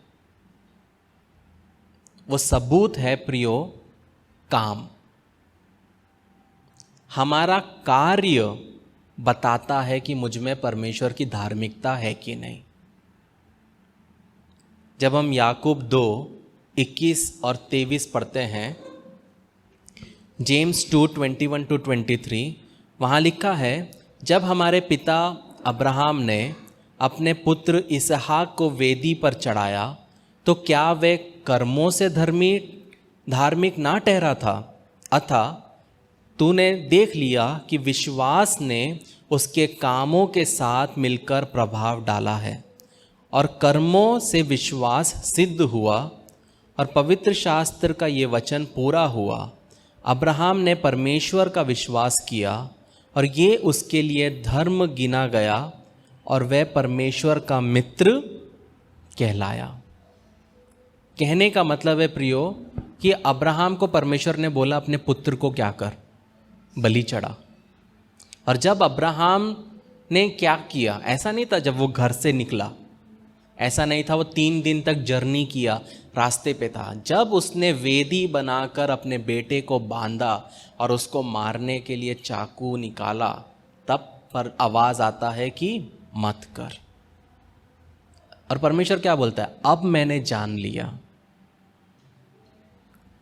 वो सबूत है प्रियो, काम। हमारा कार्य बताता है कि मुझ में परमेश्वर की धार्मिकता है कि नहीं। जब हम याकूब 2:21 और 23 पढ़ते हैं, जेम्स 2:21-23, वहाँ लिखा है, जब हमारे पिता अब्राहम ने अपने पुत्र इसहाक को वेदी पर चढ़ाया तो क्या वे कर्मों से धार्मिक ना ठहरा था? अतः तूने देख लिया कि विश्वास ने उसके कामों के साथ मिलकर प्रभाव डाला है और कर्मों से विश्वास सिद्ध हुआ और पवित्र शास्त्र का ये वचन पूरा हुआ, अब्राहम ने परमेश्वर का विश्वास किया और ये उसके लिए धर्म गिना गया और वह परमेश्वर का मित्र कहलाया। कहने का मतलब है प्रियो कि अब्राहम को परमेश्वर ने बोला अपने पुत्र को क्या कर, बलि चढ़ा। और जब अब्राहम ने क्या किया, ऐसा नहीं था जब वो घर से निकला, ऐसा नहीं था वो 3 दिन तक जर्नी किया, रास्ते पे था। जब उसने वेदी बनाकर अपने बेटे को बांधा और उसको मारने के लिए चाकू निकाला, तब पर आवाज आता है कि मत कर। और परमेश्वर क्या बोलता है? अब मैंने जान लिया।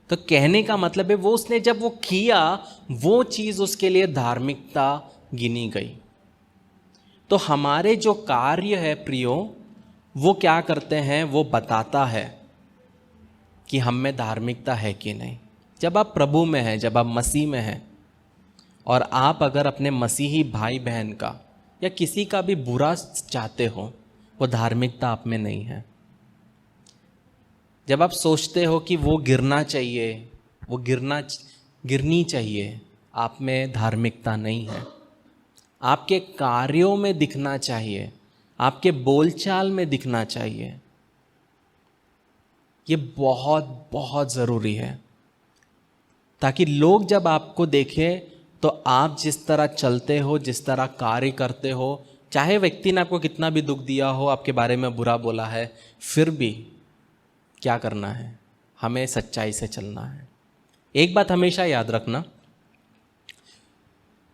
तो कहने का मतलब है वो उसने जब वो किया, वो चीज उसके लिए धार्मिकता गिनी गई। तो हमारे जो कार्य है प्रियो, वो क्या करते हैं? वो बताता है कि हम में धार्मिकता है कि नहीं। जब आप प्रभु में हैं, जब आप मसीह में हैं, और आप अगर अपने मसीही भाई बहन का या किसी का भी बुरा चाहते हो, वो धार्मिकता आप में नहीं है। जब आप सोचते हो कि वो गिरना चाहिए, वो गिरनी चाहिए, आप में धार्मिकता नहीं है। आपके कार्यों में दिखना चाहिए, आपके बोलचाल में दिखना चाहिए। ये बहुत बहुत ज़रूरी है, ताकि लोग जब आपको देखें तो आप जिस तरह चलते हो, जिस तरह कार्य करते हो, चाहे व्यक्ति ने आपको कितना भी दुख दिया हो, आपके बारे में बुरा बोला है, फिर भी क्या करना है? हमें सच्चाई से चलना है। एक बात हमेशा याद रखना,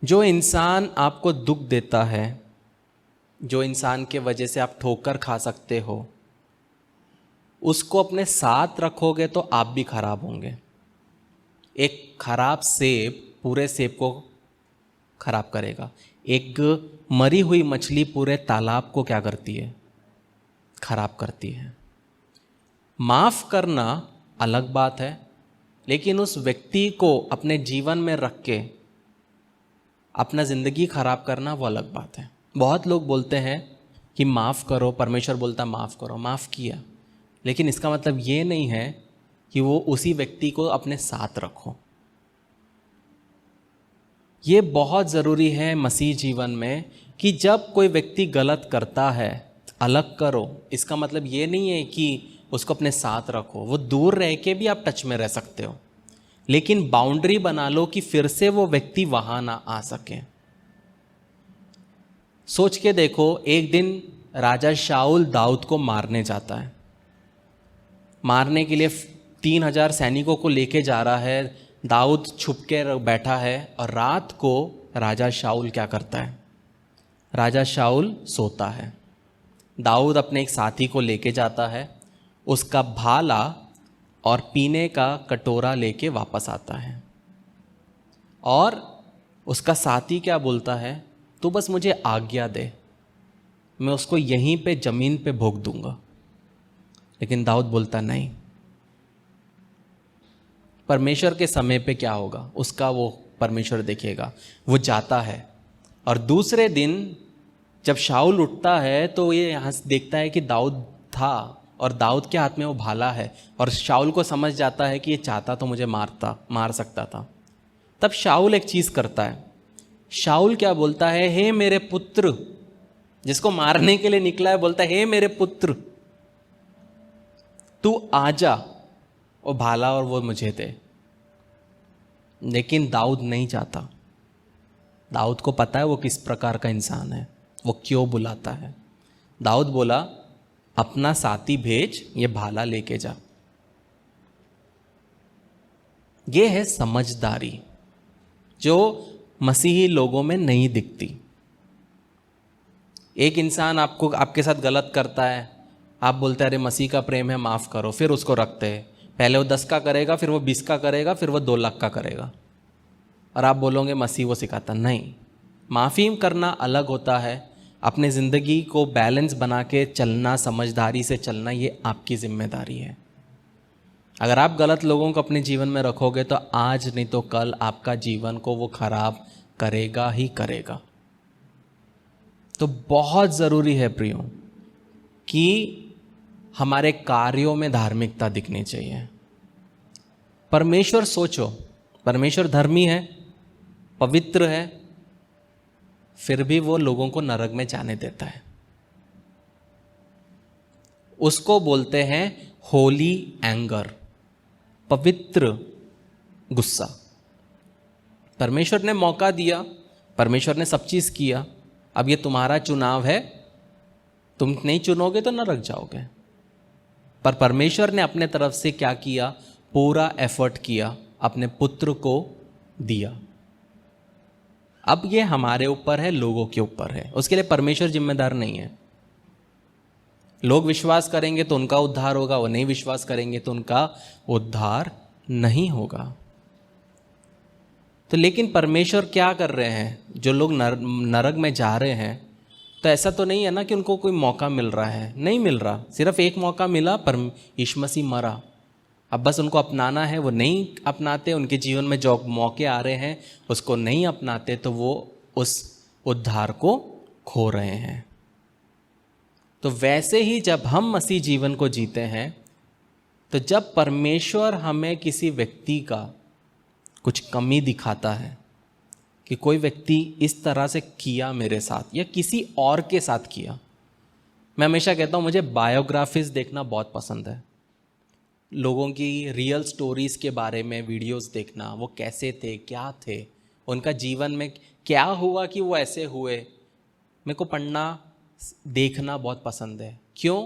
जो इंसान आपको दुख देता है, जो इंसान के वजह से आप ठोकर खा सकते हो, उसको अपने साथ रखोगे तो आप भी खराब होंगे। एक खराब सेब पूरे सेब को खराब करेगा। एक मरी हुई मछली पूरे तालाब को क्या करती है? खराब करती है। माफ करना अलग बात है, लेकिन उस व्यक्ति को अपने जीवन में रख के अपना जिंदगी खराब करना वो अलग बात है। बहुत लोग बोलते हैं कि माफ़ करो, परमेश्वर बोलता माफ़ करो, माफ़ किया, लेकिन इसका मतलब ये नहीं है कि वो उसी व्यक्ति को अपने साथ रखो। ये बहुत ज़रूरी है मसीह जीवन में कि जब कोई व्यक्ति गलत करता है, अलग करो। इसका मतलब ये नहीं है कि उसको अपने साथ रखो, वो दूर रह के भी आप टच में रह सकते हो, लेकिन बाउंड्री बना लो कि फिर से वो व्यक्ति वहाँ ना आ सके। सोच के देखो, एक दिन राजा शाऊल दाऊद को मारने जाता है। मारने के लिए 3000 सैनिकों को लेके जा रहा है। दाऊद छुप के बैठा है और रात को राजा शाऊल क्या करता है? राजा शाऊल सोता है। दाऊद अपने एक साथी को लेके जाता है, उसका भाला और पीने का कटोरा लेके वापस आता है। और उसका साथी क्या बोलता है, तू बस मुझे आज्ञा दे, मैं उसको यहीं पे ज़मीन पे भोग दूंगा। लेकिन दाऊद बोलता नहीं, परमेश्वर के समय पे क्या होगा उसका वो परमेश्वर देखेगा। वो जाता है और दूसरे दिन जब शाऊल उठता है तो ये यहाँ से देखता है कि दाऊद था और दाऊद के हाथ में वो भाला है, और शाऊल को समझ जाता है कि ये चाहता तो मुझे मार सकता था। तब शाऊल एक चीज़ करता है। शाऊल क्या बोलता है, हे मेरे पुत्र, जिसको मारने के लिए निकला है बोलता है, हे मेरे पुत्र तू आजा, वो भाला और वो मुझे दे। लेकिन दाऊद नहीं चाहता। दाऊद को पता है वो किस प्रकार का इंसान है, वो क्यों बुलाता है। दाऊद बोला, अपना साथी भेज, ये भाला लेके जा। ये है समझदारी जो मसीही लोगों में नहीं दिखती। एक इंसान आपके साथ गलत करता है, आप बोलते हैं अरे मसीह का प्रेम है माफ़ करो, फिर उसको रखते हैं। पहले वो 10 का करेगा, फिर वो 20 का करेगा, फिर वो 2 लाख का करेगा, और आप बोलोगे मसीह वो सिखाता नहीं। माफ़ी करना अलग होता है, अपने ज़िंदगी को बैलेंस बना के चलना, समझदारी से चलना, ये आपकी जिम्मेदारी है। अगर आप गलत लोगों को अपने जीवन में रखोगे तो आज नहीं तो कल आपका जीवन को वो खराब करेगा ही करेगा। तो बहुत ज़रूरी है प्रियो कि हमारे कार्यों में धार्मिकता दिखनी चाहिए। परमेश्वर सोचो, परमेश्वर धर्मी है, पवित्र है, फिर भी वो लोगों को नरक में जाने देता है। उसको बोलते हैं होली एंगर, पवित्र गुस्सा। परमेश्वर ने मौका दिया, परमेश्वर ने सब चीज़ किया, अब ये तुम्हारा चुनाव है, तुम नहीं चुनोगे तो नरक जाओगे। पर परमेश्वर ने अपने तरफ से क्या किया, पूरा एफर्ट किया, अपने पुत्र को दिया। अब ये हमारे ऊपर है, लोगों के ऊपर है, उसके लिए परमेश्वर जिम्मेदार नहीं है। लोग विश्वास करेंगे तो उनका उद्धार होगा, वो नहीं विश्वास करेंगे तो उनका उद्धार नहीं होगा। तो लेकिन परमेश्वर क्या कर रहे हैं, जो लोग नरक में जा रहे हैं, तो ऐसा तो नहीं है ना कि उनको कोई मौका मिल रहा है, नहीं मिल रहा। सिर्फ एक मौका मिला, पर यीशु मसीह मरा, अब बस उनको अपनाना है। वो नहीं अपनाते, उनके जीवन में जो मौके आ रहे हैं उसको नहीं अपनाते, तो वो उस उद्धार को खो रहे हैं। तो वैसे ही जब हम मसीह जीवन को जीते हैं, तो जब परमेश्वर हमें किसी व्यक्ति का कुछ कमी दिखाता है कि कोई व्यक्ति इस तरह से किया मेरे साथ या किसी और के साथ किया, मैं हमेशा कहता हूँ मुझे बायोग्राफीज देखना बहुत पसंद है। लोगों की रियल स्टोरीज़ के बारे में वीडियोस देखना, वो कैसे थे, क्या थे, उनका जीवन में क्या हुआ कि वो ऐसे हुए, मेरे को पढ़ना देखना बहुत पसंद है। क्यों?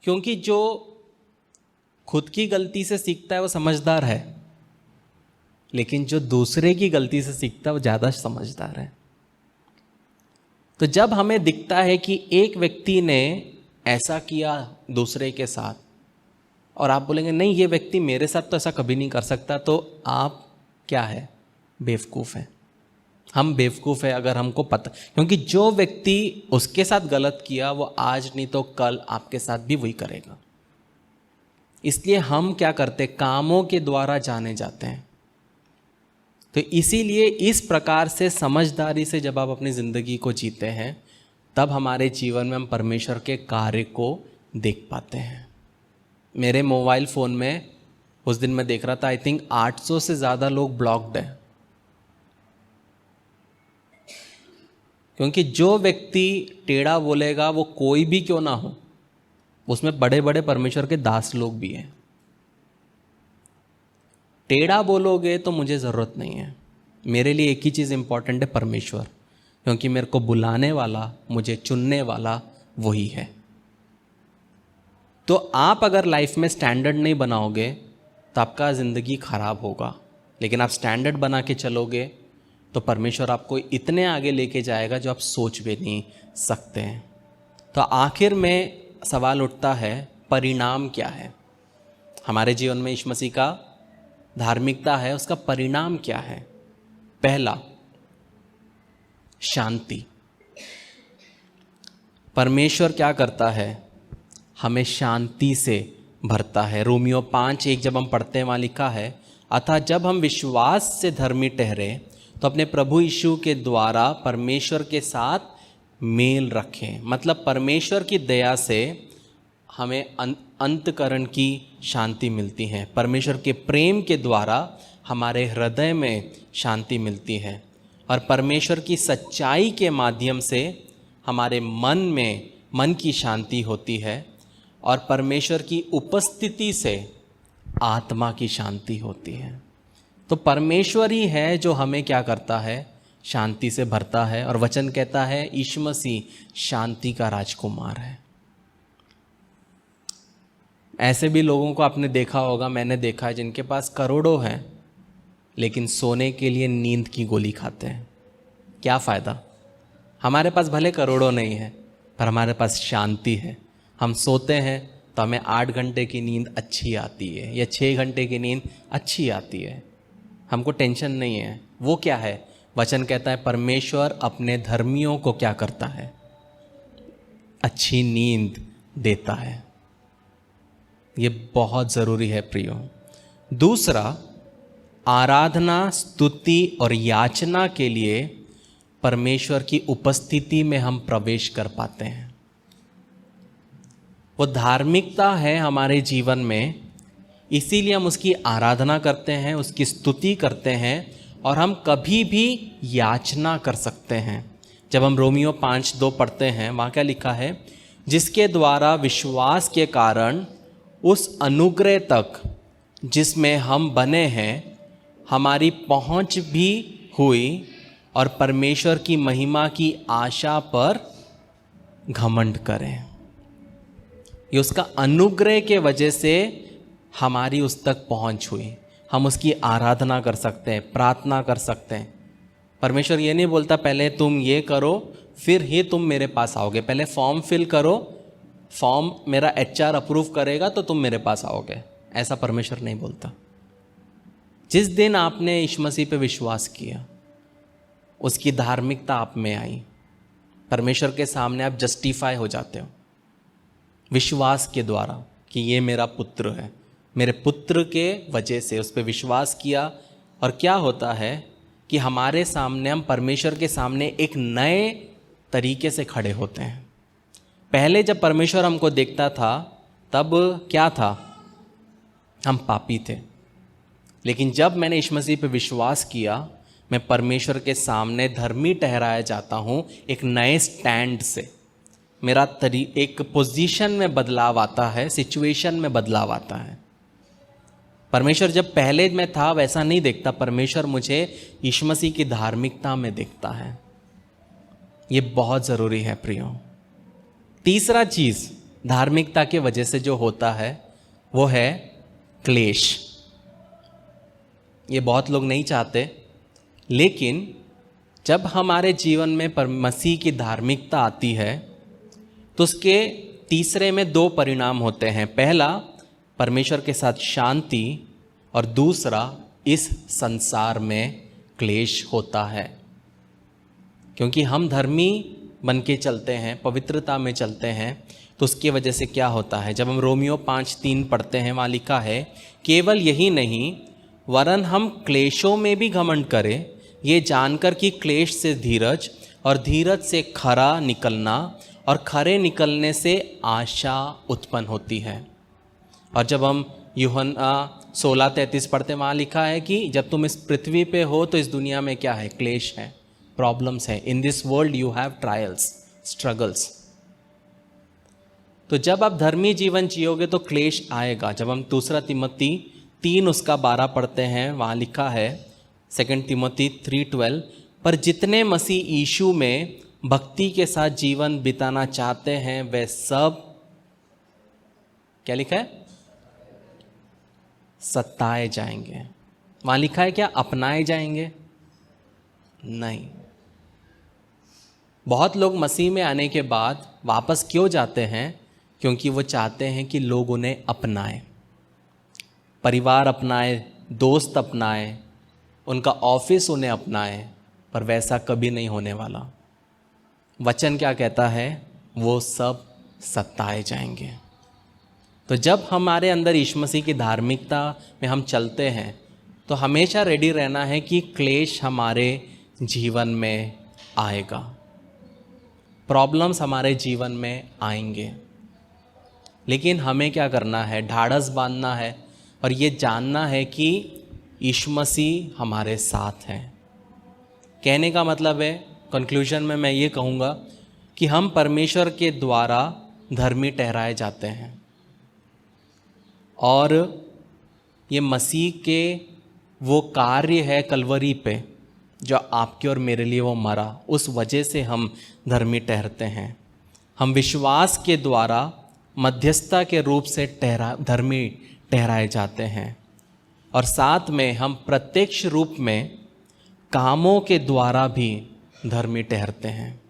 क्योंकि जो खुद की गलती से सीखता है वो समझदार है, लेकिन जो दूसरे की गलती से सीखता है वो ज़्यादा समझदार है। तो जब हमें दिखता है कि एक व्यक्ति ने ऐसा किया दूसरे के साथ, और आप बोलेंगे नहीं ये व्यक्ति मेरे साथ तो ऐसा कभी नहीं कर सकता, तो आप क्या है, बेवकूफ़ है। हम बेवकूफ़ है अगर हमको पता, क्योंकि जो व्यक्ति उसके साथ गलत किया वो आज नहीं तो कल आपके साथ भी वही करेगा। इसलिए हम क्या करते, कामों के द्वारा जाने जाते हैं। तो इसीलिए इस प्रकार से समझदारी से जब आप अपनी ज़िंदगी को जीते हैं, तब हमारे जीवन में हम परमेश्वर के कार्य को देख पाते हैं। मेरे मोबाइल फ़ोन में उस दिन मैं देख रहा था, आई थिंक 800 से ज़्यादा लोग ब्लॉक्ड हैं। क्योंकि जो व्यक्ति टेढ़ा बोलेगा वो कोई भी क्यों ना हो, उसमें बड़े बड़े परमेश्वर के दास लोग भी हैं। टेढ़ा बोलोगे तो मुझे ज़रूरत नहीं है, मेरे लिए एक ही चीज़ इम्पॉर्टेंट है, परमेश्वर, क्योंकि मेरे को बुलाने वाला, मुझे चुनने वाला वही है। तो आप अगर लाइफ में स्टैंडर्ड नहीं बनाओगे तो आपका ज़िंदगी खराब होगा, लेकिन आप स्टैंडर्ड बना के चलोगे तो परमेश्वर आपको इतने आगे लेके जाएगा जो आप सोच भी नहीं सकते हैं। तो आखिर में सवाल उठता है, परिणाम क्या है हमारे जीवन में? यीशु मसीह का धार्मिकता है, उसका परिणाम क्या है? पहला, शांति। परमेश्वर क्या करता है? हमें शांति से भरता है। रोमियो 5:1 जब हम पढ़ते हैं, वहाँ लिखा है, अतः जब हम विश्वास से धर्मी ठहरे तो अपने प्रभु यीशु के द्वारा परमेश्वर के साथ मेल रखें। मतलब परमेश्वर की दया से हमें अंतकरण की शांति मिलती है। परमेश्वर के प्रेम के द्वारा हमारे हृदय में शांति मिलती है, और परमेश्वर की सच्चाई के माध्यम से हमारे मन की शांति होती है, और परमेश्वर की उपस्थिति से आत्मा की शांति होती है। तो परमेश्वर ही है जो हमें क्या करता है? शांति से भरता है। और वचन कहता है यीशु मसीह शांति का राजकुमार है। ऐसे भी लोगों को आपने देखा होगा, मैंने देखा है, जिनके पास करोड़ों हैं लेकिन सोने के लिए नींद की गोली खाते हैं। क्या फ़ायदा? हमारे पास भले करोड़ों नहीं है, पर हमारे पास शांति है। हम सोते हैं तो हमें 8 घंटे की नींद अच्छी आती है, या 6 घंटे की नींद अच्छी आती है, हमको टेंशन नहीं है। वो क्या है? वचन कहता है परमेश्वर अपने धर्मियों को क्या करता है? अच्छी नींद देता है। ये बहुत ज़रूरी है प्रियो। दूसरा, आराधना, स्तुति और याचना के लिए परमेश्वर की उपस्थिति में हम प्रवेश कर पाते हैं। वो धार्मिकता है हमारे जीवन में, इसीलिए हम उसकी आराधना करते हैं, उसकी स्तुति करते हैं, और हम कभी भी याचना कर सकते हैं। जब हम रोमियो 5:2 पढ़ते हैं, वहाँ क्या लिखा है? जिसके द्वारा विश्वास के कारण उस अनुग्रह तक जिसमें हम बने हैं हमारी पहुँच भी हुई, और परमेश्वर की महिमा की आशा पर घमंड करें। ये उसका अनुग्रह के वजह से हमारी उस तक पहुंच हुई। हम उसकी आराधना कर सकते हैं, प्रार्थना कर सकते हैं। परमेश्वर ये नहीं बोलता पहले तुम ये करो फिर ही तुम मेरे पास आओगे, पहले फॉर्म फिल करो, फॉर्म मेरा HR अप्रूव करेगा तो तुम मेरे पास आओगे। ऐसा परमेश्वर नहीं बोलता। जिस दिन आपने यीशु मसीह पे विश्वास किया, उसकी धार्मिकता आप में आई, परमेश्वर के सामने आप जस्टिफाई हो जाते हो विश्वास के द्वारा कि ये मेरा पुत्र है। मेरे पुत्र के वजह से उस पर विश्वास किया, और क्या होता है कि हमारे सामने, हम परमेश्वर के सामने एक नए तरीके से खड़े होते हैं। पहले जब परमेश्वर हमको देखता था तब क्या था? हम पापी थे। लेकिन जब मैंने यीशु मसीह पे विश्वास किया, मैं परमेश्वर के सामने धर्मी ठहराया जाता हूँ एक नए स्टैंड से। मेरा एक पोजीशन में बदलाव आता है, सिचुएशन में बदलाव आता है। परमेश्वर जब पहले मैं था वैसा नहीं देखता, परमेश्वर मुझे यीशु मसीह की धार्मिकता में देखता है। ये बहुत ज़रूरी है प्रियो। तीसरा चीज़ धार्मिकता के वजह से जो होता है वो है क्लेश। ये बहुत लोग नहीं चाहते, लेकिन जब हमारे जीवन में मसीह की धार्मिकता आती है तो उसके तीसरे में 2 परिणाम होते हैं। पहला, परमेश्वर के साथ शांति, और दूसरा, इस संसार में क्लेश होता है। क्योंकि हम धर्मी बन के चलते हैं, पवित्रता में चलते हैं, तो उसकी वजह से क्या होता है? जब हम रोमियो 5:3 पढ़ते हैं, वहाँ लिखा है, केवल यही नहीं वरन हम क्लेशों में भी घमंड करें, ये जानकर कि क्लेश से धीरज, और धीरज से खरा निकलना, और खरे निकलने से आशा उत्पन्न होती है। और जब हम यूहन्ना 16:33 पढ़ते हैं, वहाँ लिखा है कि जब तुम इस पृथ्वी पे हो तो इस दुनिया में क्या है? क्लेश है, प्रॉब्लम्स है। In this world you have trials, struggles. तो जब आप धर्मी जीवन जियोगे तो क्लेश आएगा। जब हम 2 तिमोथी 3:12 पढ़ते हैं, वहाँ लिखा है 2 तिमोथी 3:12, पर जितने मसीह यीशु में भक्ति के साथ जीवन बिताना चाहते हैं वे सब, क्या लिखा है? सताए जाएंगे। वहाँ लिखा है क्या? अपनाए जाएंगे? नहीं। बहुत लोग मसीह में आने के बाद वापस क्यों जाते हैं? क्योंकि वो चाहते हैं कि लोग उन्हें अपनाएं, परिवार अपनाए, दोस्त अपनाए, उनका ऑफिस उन्हें अपनाए, पर वैसा कभी नहीं होने वाला। वचन क्या कहता है? वो सब सताए जाएंगे। तो जब हमारे अंदर यीशु मसीह की धार्मिकता में हम चलते हैं तो हमेशा रेडी रहना है कि क्लेश हमारे जीवन में आएगा, प्रॉब्लम्स हमारे जीवन में आएंगे, लेकिन हमें क्या करना है? ढाढ़स बांधना है और ये जानना है कि यीशु मसीह हमारे साथ हैं। कहने का मतलब है, कंक्लूजन में मैं ये कहूँगा कि हम परमेश्वर के द्वारा धर्मी ठहराए जाते हैं और ये मसीह के वो कार्य है कलवरी पे जो आपके और मेरे लिए वो मरा, उस वजह से हम धर्मी ठहरते हैं। हम विश्वास के द्वारा मध्यस्थता के रूप से धर्मी ठहराए जाते हैं और साथ में हम प्रत्यक्ष रूप में कामों के द्वारा भी धर्मी ठहरते हैं।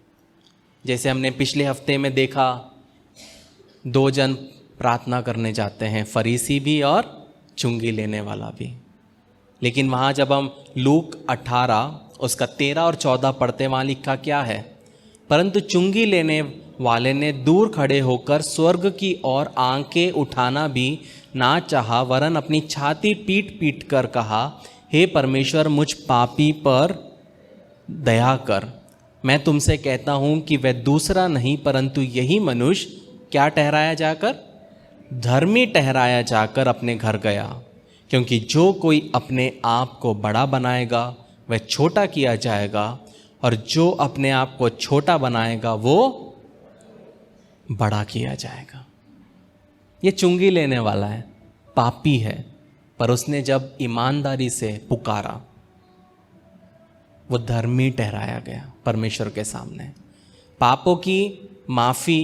जैसे हमने पिछले हफ्ते में देखा, 2 जन प्रार्थना करने जाते हैं, फरीसी भी और चुंगी लेने वाला भी। लेकिन वहाँ जब हम लूक 18 उसका 13 और 14 पढ़ते, वहाँ लिखा क्या है? परंतु चुंगी लेने वाले ने दूर खड़े होकर स्वर्ग की ओर आंखें उठाना भी ना चाहा, वरन अपनी छाती पीट पीट कर कहा, हे परमेश्वर, मुझ पापी पर दया कर। मैं तुमसे कहता हूँ कि वह दूसरा नहीं परंतु यही मनुष्य क्या ठहराया जाकर? धर्मी ठहराया जाकर अपने घर गया। क्योंकि जो कोई अपने आप को बड़ा बनाएगा वह छोटा किया जाएगा, और जो अपने आप को छोटा बनाएगा वो बड़ा किया जाएगा। ये चुंगी लेने वाला है, पापी है, पर उसने जब ईमानदारी से पुकारा वो धर्मी ठहराया गया परमेश्वर के सामने। पापों की माफ़ी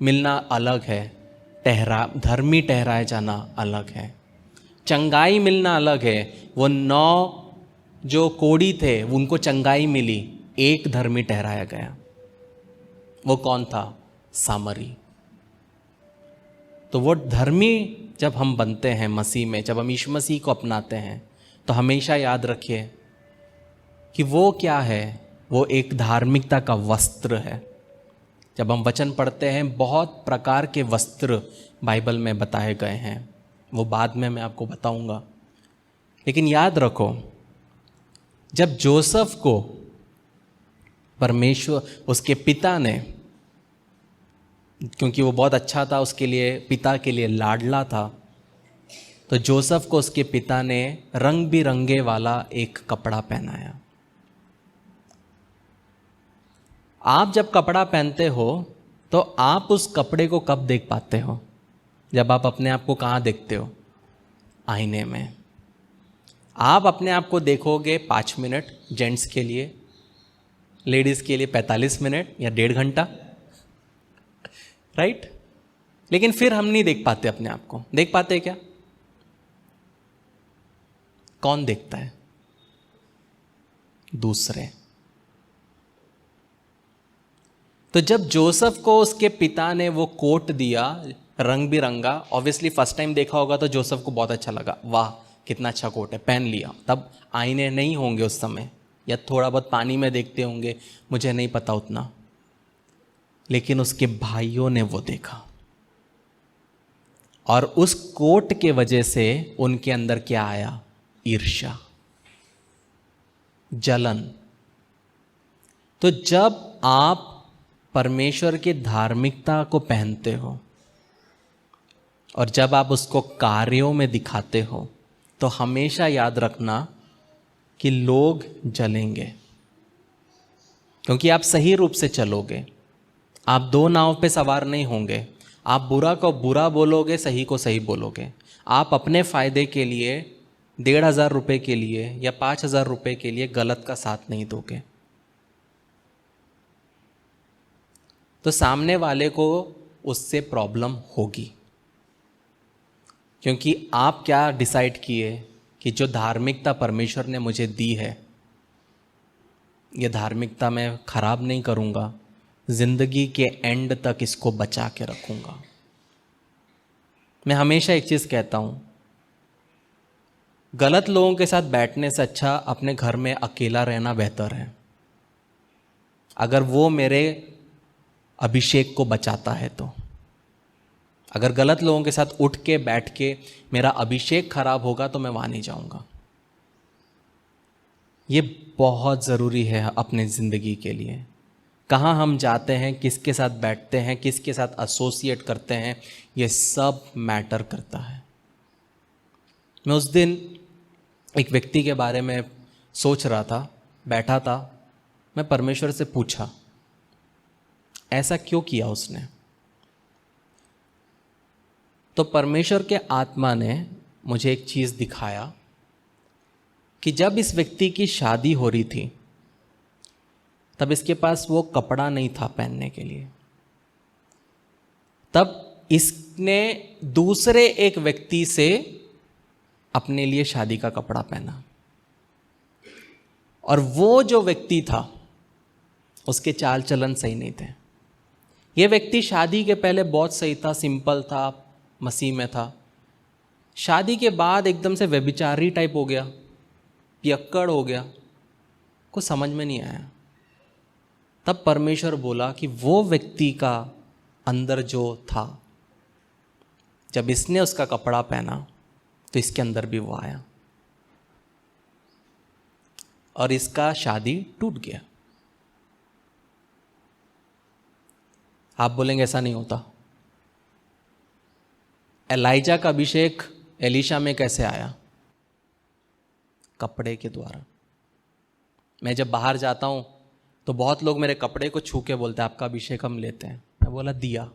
मिलना अलग है, धर्मी ठहराया जाना अलग है। चंगाई मिलना अलग है। वो 9 जो कोढ़ी थे उनको चंगाई मिली, एक धर्मी ठहराया गया। वो कौन था? सामरी। तो वो धर्मी जब हम बनते हैं मसीह में, जब हम यीशु मसीह को अपनाते हैं, तो हमेशा याद रखिए कि वो क्या है? वो एक धार्मिकता का वस्त्र है। जब हम वचन पढ़ते हैं, बहुत प्रकार के वस्त्र बाइबल में बताए गए हैं, वो बाद में मैं आपको बताऊंगा। लेकिन याद रखो, जब जोसेफ को परमेश्वर, उसके पिता ने, क्योंकि वो बहुत अच्छा था, उसके लिए, पिता के लिए लाडला था, तो जोसेफ को उसके पिता ने रंग बिरंगे वाला एक कपड़ा पहनाया। आप जब कपड़ा पहनते हो तो आप उस कपड़े को कब देख पाते हो? जब आप अपने आप को कहाँ देखते हो? आईने में। आप अपने आप को देखोगे 5 मिनट जेंट्स के लिए, लेडीज़ के लिए 45 मिनट या 1.5 घंटा, राइट? लेकिन फिर हम नहीं देख पाते अपने आप को। देख पाते क्या? कौन देखता है? दूसरे। तो जब जोसेफ को उसके पिता ने वो कोट दिया रंग बिरंगा, ऑब्वियसली फर्स्ट टाइम देखा होगा तो जोसेफ को बहुत अच्छा लगा, वाह कितना अच्छा कोट है, पहन लिया। तब आईने नहीं होंगे उस समय, या थोड़ा बहुत पानी में देखते होंगे, मुझे नहीं पता उतना। लेकिन उसके भाइयों ने वो देखा और उस कोट के वजह से उनके अंदर क्या आया? ईर्ष्या, जलन। तो जब आप परमेश्वर की धार्मिकता को पहनते हो और जब आप उसको कार्यों में दिखाते हो, तो हमेशा याद रखना कि लोग जलेंगे, क्योंकि आप सही रूप से चलोगे। आप 2 नाव पे सवार नहीं होंगे। आप बुरा को बुरा बोलोगे, सही को सही बोलोगे। आप अपने फ़ायदे के लिए 1,500 रुपये के लिए या 5,000 रुपये के लिए गलत का साथ नहीं दोगे। तो सामने वाले को उससे प्रॉब्लम होगी, क्योंकि आप क्या डिसाइड किए कि जो धार्मिकता परमेश्वर ने मुझे दी है, ये धार्मिकता मैं खराब नहीं करूँगा, ज़िंदगी के एंड तक इसको बचा के रखूँगा। मैं हमेशा एक चीज़ कहता हूँ, गलत लोगों के साथ बैठने से अच्छा अपने घर में अकेला रहना बेहतर है, अगर वो मेरे अभिषेक को बचाता है तो। अगर गलत लोगों के साथ उठ के बैठ के मेरा अभिषेक खराब होगा तो मैं वहाँ नहीं जाऊँगा। ये बहुत ज़रूरी है अपने ज़िंदगी के लिए। कहाँ हम जाते हैं, किसके साथ बैठते हैं, किसके साथ एसोसिएट करते हैं, ये सब मैटर करता है। मैं उस दिन एक व्यक्ति के बारे में सोच रहा था, बैठा था, मैं परमेश्वर से पूछा ऐसा क्यों किया उसने। तो परमेश्वर के आत्मा ने मुझे एक चीज़ दिखाया कि जब इस व्यक्ति की शादी हो रही थी तब इसके पास वो कपड़ा नहीं था पहनने के लिए। तब इसने दूसरे एक व्यक्ति से अपने लिए शादी का कपड़ा पहना, और वो जो व्यक्ति था उसके चाल चलन सही नहीं थे। ये व्यक्ति शादी के पहले बहुत सही था, सिंपल था, मसीह में था। शादी के बाद एकदम से व्यभिचारी टाइप हो गया, पियक्कड़ हो गया, कुछ समझ में नहीं आया। तब परमेश्वर बोला कि वो व्यक्ति का अंदर जो था, जब इसने उसका कपड़ा पहना तो इसके अंदर भी वो आया और इसका शादी टूट गया। आप बोलेंगे ऐसा नहीं होता। एलाइजा का अभिषेक एलीशा में कैसे आया? कपड़े के द्वारा। मैं जब बाहर जाता हूं तो बहुत लोग मेरे कपड़े को छू के बोलते हैं आपका अभिषेक हम लेते हैं। मैं बोला दिया।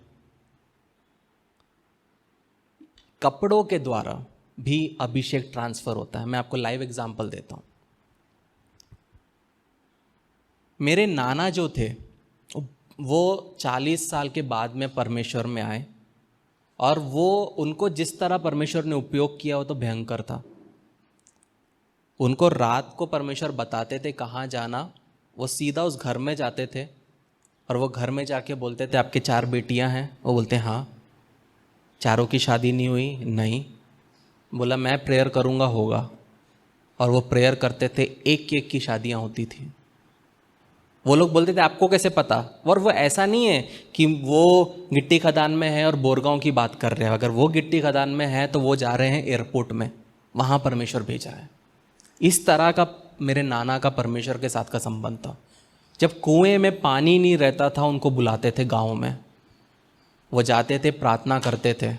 कपड़ों के द्वारा भी अभिषेक ट्रांसफर होता है। मैं आपको लाइव एग्जांपल देता हूं। मेरे नाना जो थे वो 40 साल के बाद में परमेश्वर में आए, और वो उनको जिस तरह परमेश्वर ने उपयोग किया वो तो भयंकर था। उनको रात को परमेश्वर बताते थे कहाँ जाना, वो सीधा उस घर में जाते थे और वो घर में जाके बोलते थे आपके 4 बेटियां हैं? वो बोलते हाँ। चारों की शादी नहीं हुई? नहीं। बोला मैं प्रेयर करूँगा होगा। और वो प्रेयर करते थे, एक एक की शादियाँ होती थी। वो लोग बोलते थे आपको कैसे पता? और वो ऐसा नहीं है कि वो गिट्टी खदान में है और बोरगांव की बात कर रहे हैं। अगर वो गिट्टी खदान में है तो वो जा रहे हैं एयरपोर्ट में, वहाँ परमेश्वर भेजा है। इस तरह का मेरे नाना का परमेश्वर के साथ का संबंध था। जब कुएं में पानी नहीं रहता था उनको बुलाते थे गाँव में, वो जाते थे, प्रार्थना करते थे,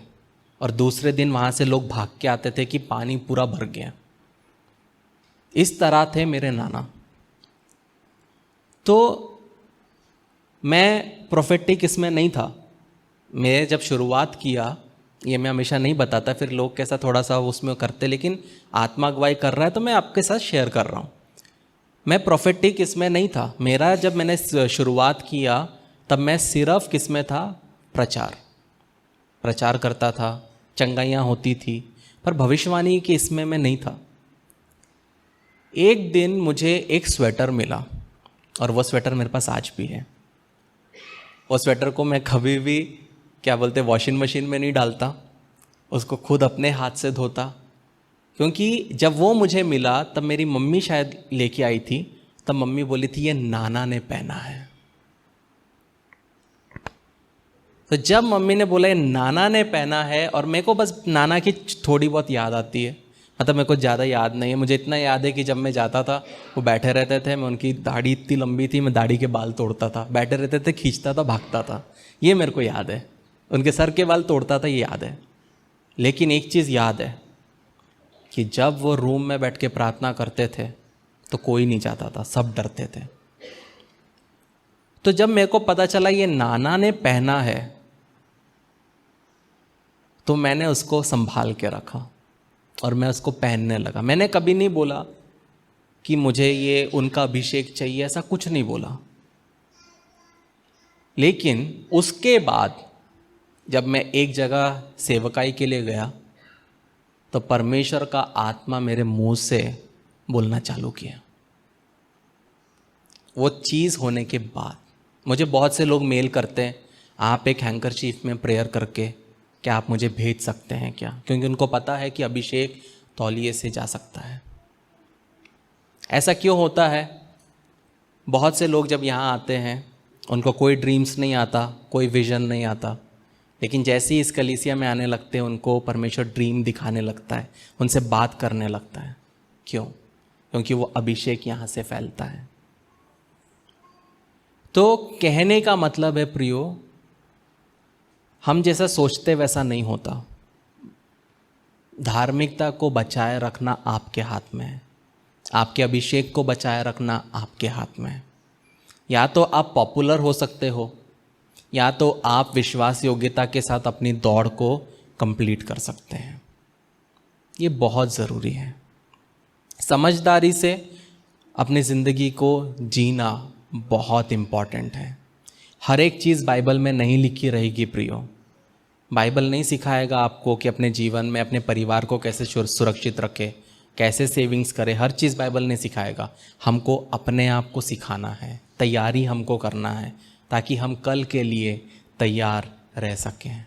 और दूसरे दिन वहाँ से लोग भाग के आते थे कि पानी पूरा भर गया। इस तरह थे मेरे नाना। तो मैं प्रोफेटिक इसमें नहीं था। मैं जब शुरुआत किया, ये मैं हमेशा नहीं बताता, फिर लोग कैसा थोड़ा सा उसमें करते, लेकिन आत्मा अगुवाई कर रहा है तो मैं आपके साथ शेयर कर रहा हूँ। मैं प्रोफेटिक इसमें नहीं था। मेरा जब मैंने शुरुआत किया तब मैं सिर्फ किस में था? प्रचार करता था, चंगाइयाँ होती थी, पर भविष्यवाणी के इसमें मैं नहीं था। एक दिन मुझे एक स्वेटर मिला, और वो स्वेटर मेरे पास आज भी है। वो स्वेटर को मैं कभी भी क्या बोलते वॉशिंग मशीन में नहीं डालता, उसको खुद अपने हाथ से धोता। क्योंकि जब वो मुझे मिला तब मेरी मम्मी शायद लेके आई थी, तब मम्मी बोली थी ये नाना ने पहना है। तो जब मम्मी ने बोला ये नाना ने पहना है, और मेरे को बस नाना की थोड़ी बहुत याद आती है, मतलब मेरे को ज़्यादा याद नहीं है। मुझे इतना याद है कि जब मैं जाता था वो बैठे रहते थे, मैं उनकी दाढ़ी इतनी लंबी थी, मैं दाढ़ी के बाल तोड़ता था, बैठे रहते थे, खींचता था, भागता था। ये मेरे को याद है। उनके सर के बाल तोड़ता था, ये याद है। लेकिन एक चीज़ याद है कि जब वो रूम में बैठ के प्रार्थना करते थे तो कोई नहीं जाता था, सब डरते थे। तो जब मेरे को पता चला ये नाना ने पहना है तो मैंने उसको संभाल के रखा और मैं उसको पहनने लगा। मैंने कभी नहीं बोला कि मुझे ये उनका अभिषेक चाहिए, ऐसा कुछ नहीं बोला। लेकिन उसके बाद जब मैं एक जगह सेवकाई के लिए गया तो परमेश्वर का आत्मा मेरे मुंह से बोलना चालू किया। वो चीज़ होने के बाद मुझे बहुत से लोग मेल करते हैं, आप एक हैंकरचीफ में प्रेयर करके क्या आप मुझे भेज सकते हैं क्या? क्योंकि उनको पता है कि अभिषेक तौलिए से जा सकता है। ऐसा क्यों होता है? बहुत से लोग जब यहाँ आते हैं उनको कोई ड्रीम्स नहीं आता, कोई विज़न नहीं आता, लेकिन जैसे ही इस कलीसिया में आने लगते हैं उनको परमेश्वर ड्रीम दिखाने लगता है, उनसे बात करने लगता है। क्यों? क्योंकि वो अभिषेक यहाँ से फैलता है। तो कहने का मतलब है प्रियो, हम जैसा सोचते वैसा नहीं होता। धार्मिकता को बचाए रखना आपके हाथ में है, आपके अभिषेक को बचाए रखना आपके हाथ में है। या तो आप पॉपुलर हो सकते हो, या तो आप विश्वास योग्यता के साथ अपनी दौड़ को कंप्लीट कर सकते हैं। ये बहुत ज़रूरी है। समझदारी से अपनी ज़िंदगी को जीना बहुत इम्पॉर्टेंट है। हर एक चीज़ बाइबल में नहीं लिखी रहेगी प्रियो। बाइबल नहीं सिखाएगा आपको कि अपने जीवन में अपने परिवार को कैसे सुरक्षित रखे, कैसे सेविंग्स करे। हर चीज़ बाइबल नहीं सिखाएगा। हमको अपने आप को सिखाना है, तैयारी हमको करना है, ताकि हम कल के लिए तैयार रह सकें।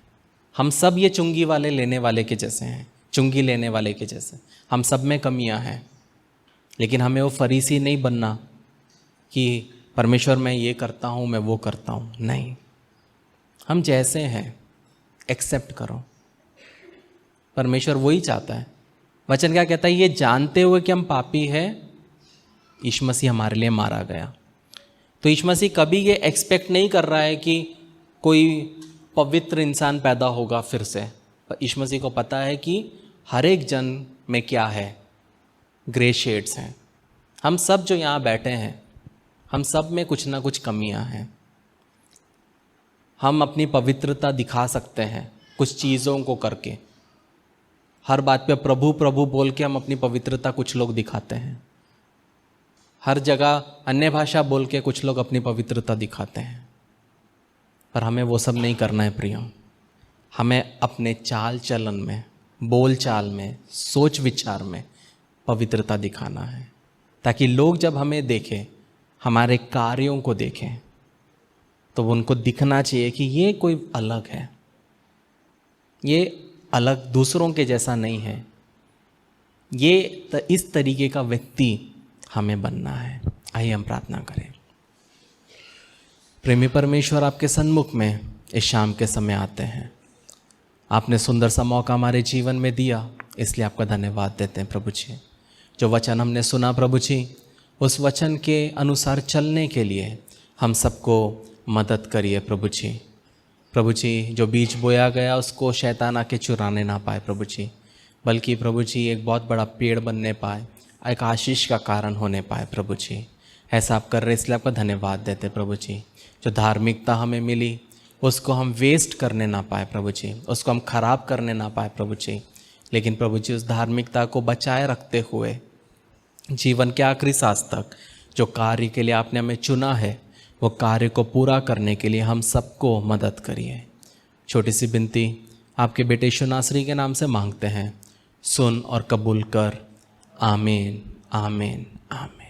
हम सब ये चुंगी वाले लेने वाले के जैसे हैं, चुंगी लेने वाले के जैसे। हम सब में कमियां हैं, लेकिन हमें वो फरीसी नहीं बनना कि परमेश्वर मैं ये करता हूँ, मैं वो करता हूँ। नहीं, हम जैसे हैं एक्सेप्ट करो। परमेश्वर वही चाहता है। वचन क्या कहता है? ये जानते हुए कि हम पापी हैं, यीशु मसीह हमारे लिए मारा गया। तो यीशु मसीह कभी ये एक्सपेक्ट नहीं कर रहा है कि कोई पवित्र इंसान पैदा होगा फिर से। यीशु मसीह को पता है कि हर एक जन में क्या है, ग्रे शेड्स हैं। हम सब जो यहाँ बैठे हैं, हम सब में कुछ ना कुछ कमियां हैं। हम अपनी पवित्रता दिखा सकते हैं कुछ चीज़ों को करके। हर बात पे प्रभु प्रभु बोल के हम अपनी पवित्रता कुछ लोग दिखाते हैं। हर जगह अन्य भाषा बोल के कुछ लोग अपनी पवित्रता दिखाते हैं। पर हमें वो सब नहीं करना है प्रियो। हमें अपने चाल चलन में, बोल चाल में, सोच विचार में पवित्रता दिखाना है, ताकि लोग जब हमें देखें, हमारे कार्यों को देखें, तो उनको दिखना चाहिए कि ये कोई अलग है, ये अलग दूसरों के जैसा नहीं है। ये इस तरीके का व्यक्ति हमें बनना है। आइए हम प्रार्थना करें। प्रेमी परमेश्वर, आपके सन्मुख में इस शाम के समय आते हैं। आपने सुंदर सा मौका हमारे जीवन में दिया, इसलिए आपका धन्यवाद देते हैं प्रभु जी। जो वचन हमने सुना प्रभु जी, उस वचन के अनुसार चलने के लिए हम सबको मदद करिए प्रभु जी। प्रभु जी, जो बीज बोया गया उसको शैतान आके चुराने ना पाए प्रभु जी, बल्कि प्रभु जी एक बहुत बड़ा पेड़ बनने पाए, एक आशीष का कारण होने पाए प्रभु जी। ऐसा आप कर रहे, इसलिए आपका धन्यवाद देते प्रभु जी। जो धार्मिकता हमें मिली उसको हम वेस्ट करने ना पाए प्रभु जी, उसको हम खराब करने ना पाए प्रभु जी, लेकिन प्रभु जी उस धार्मिकता को बचाए रखते हुए जीवन के आखिरी सांस तक जो कार्य के लिए आपने हमें चुना है, वो कार्य को पूरा करने के लिए हम सबको मदद करिए। छोटी सी विनती आपके बेटे यीशु नासरी के नाम से मांगते हैं, सुन और कबूल कर। आमीन, आमीन, आमीन।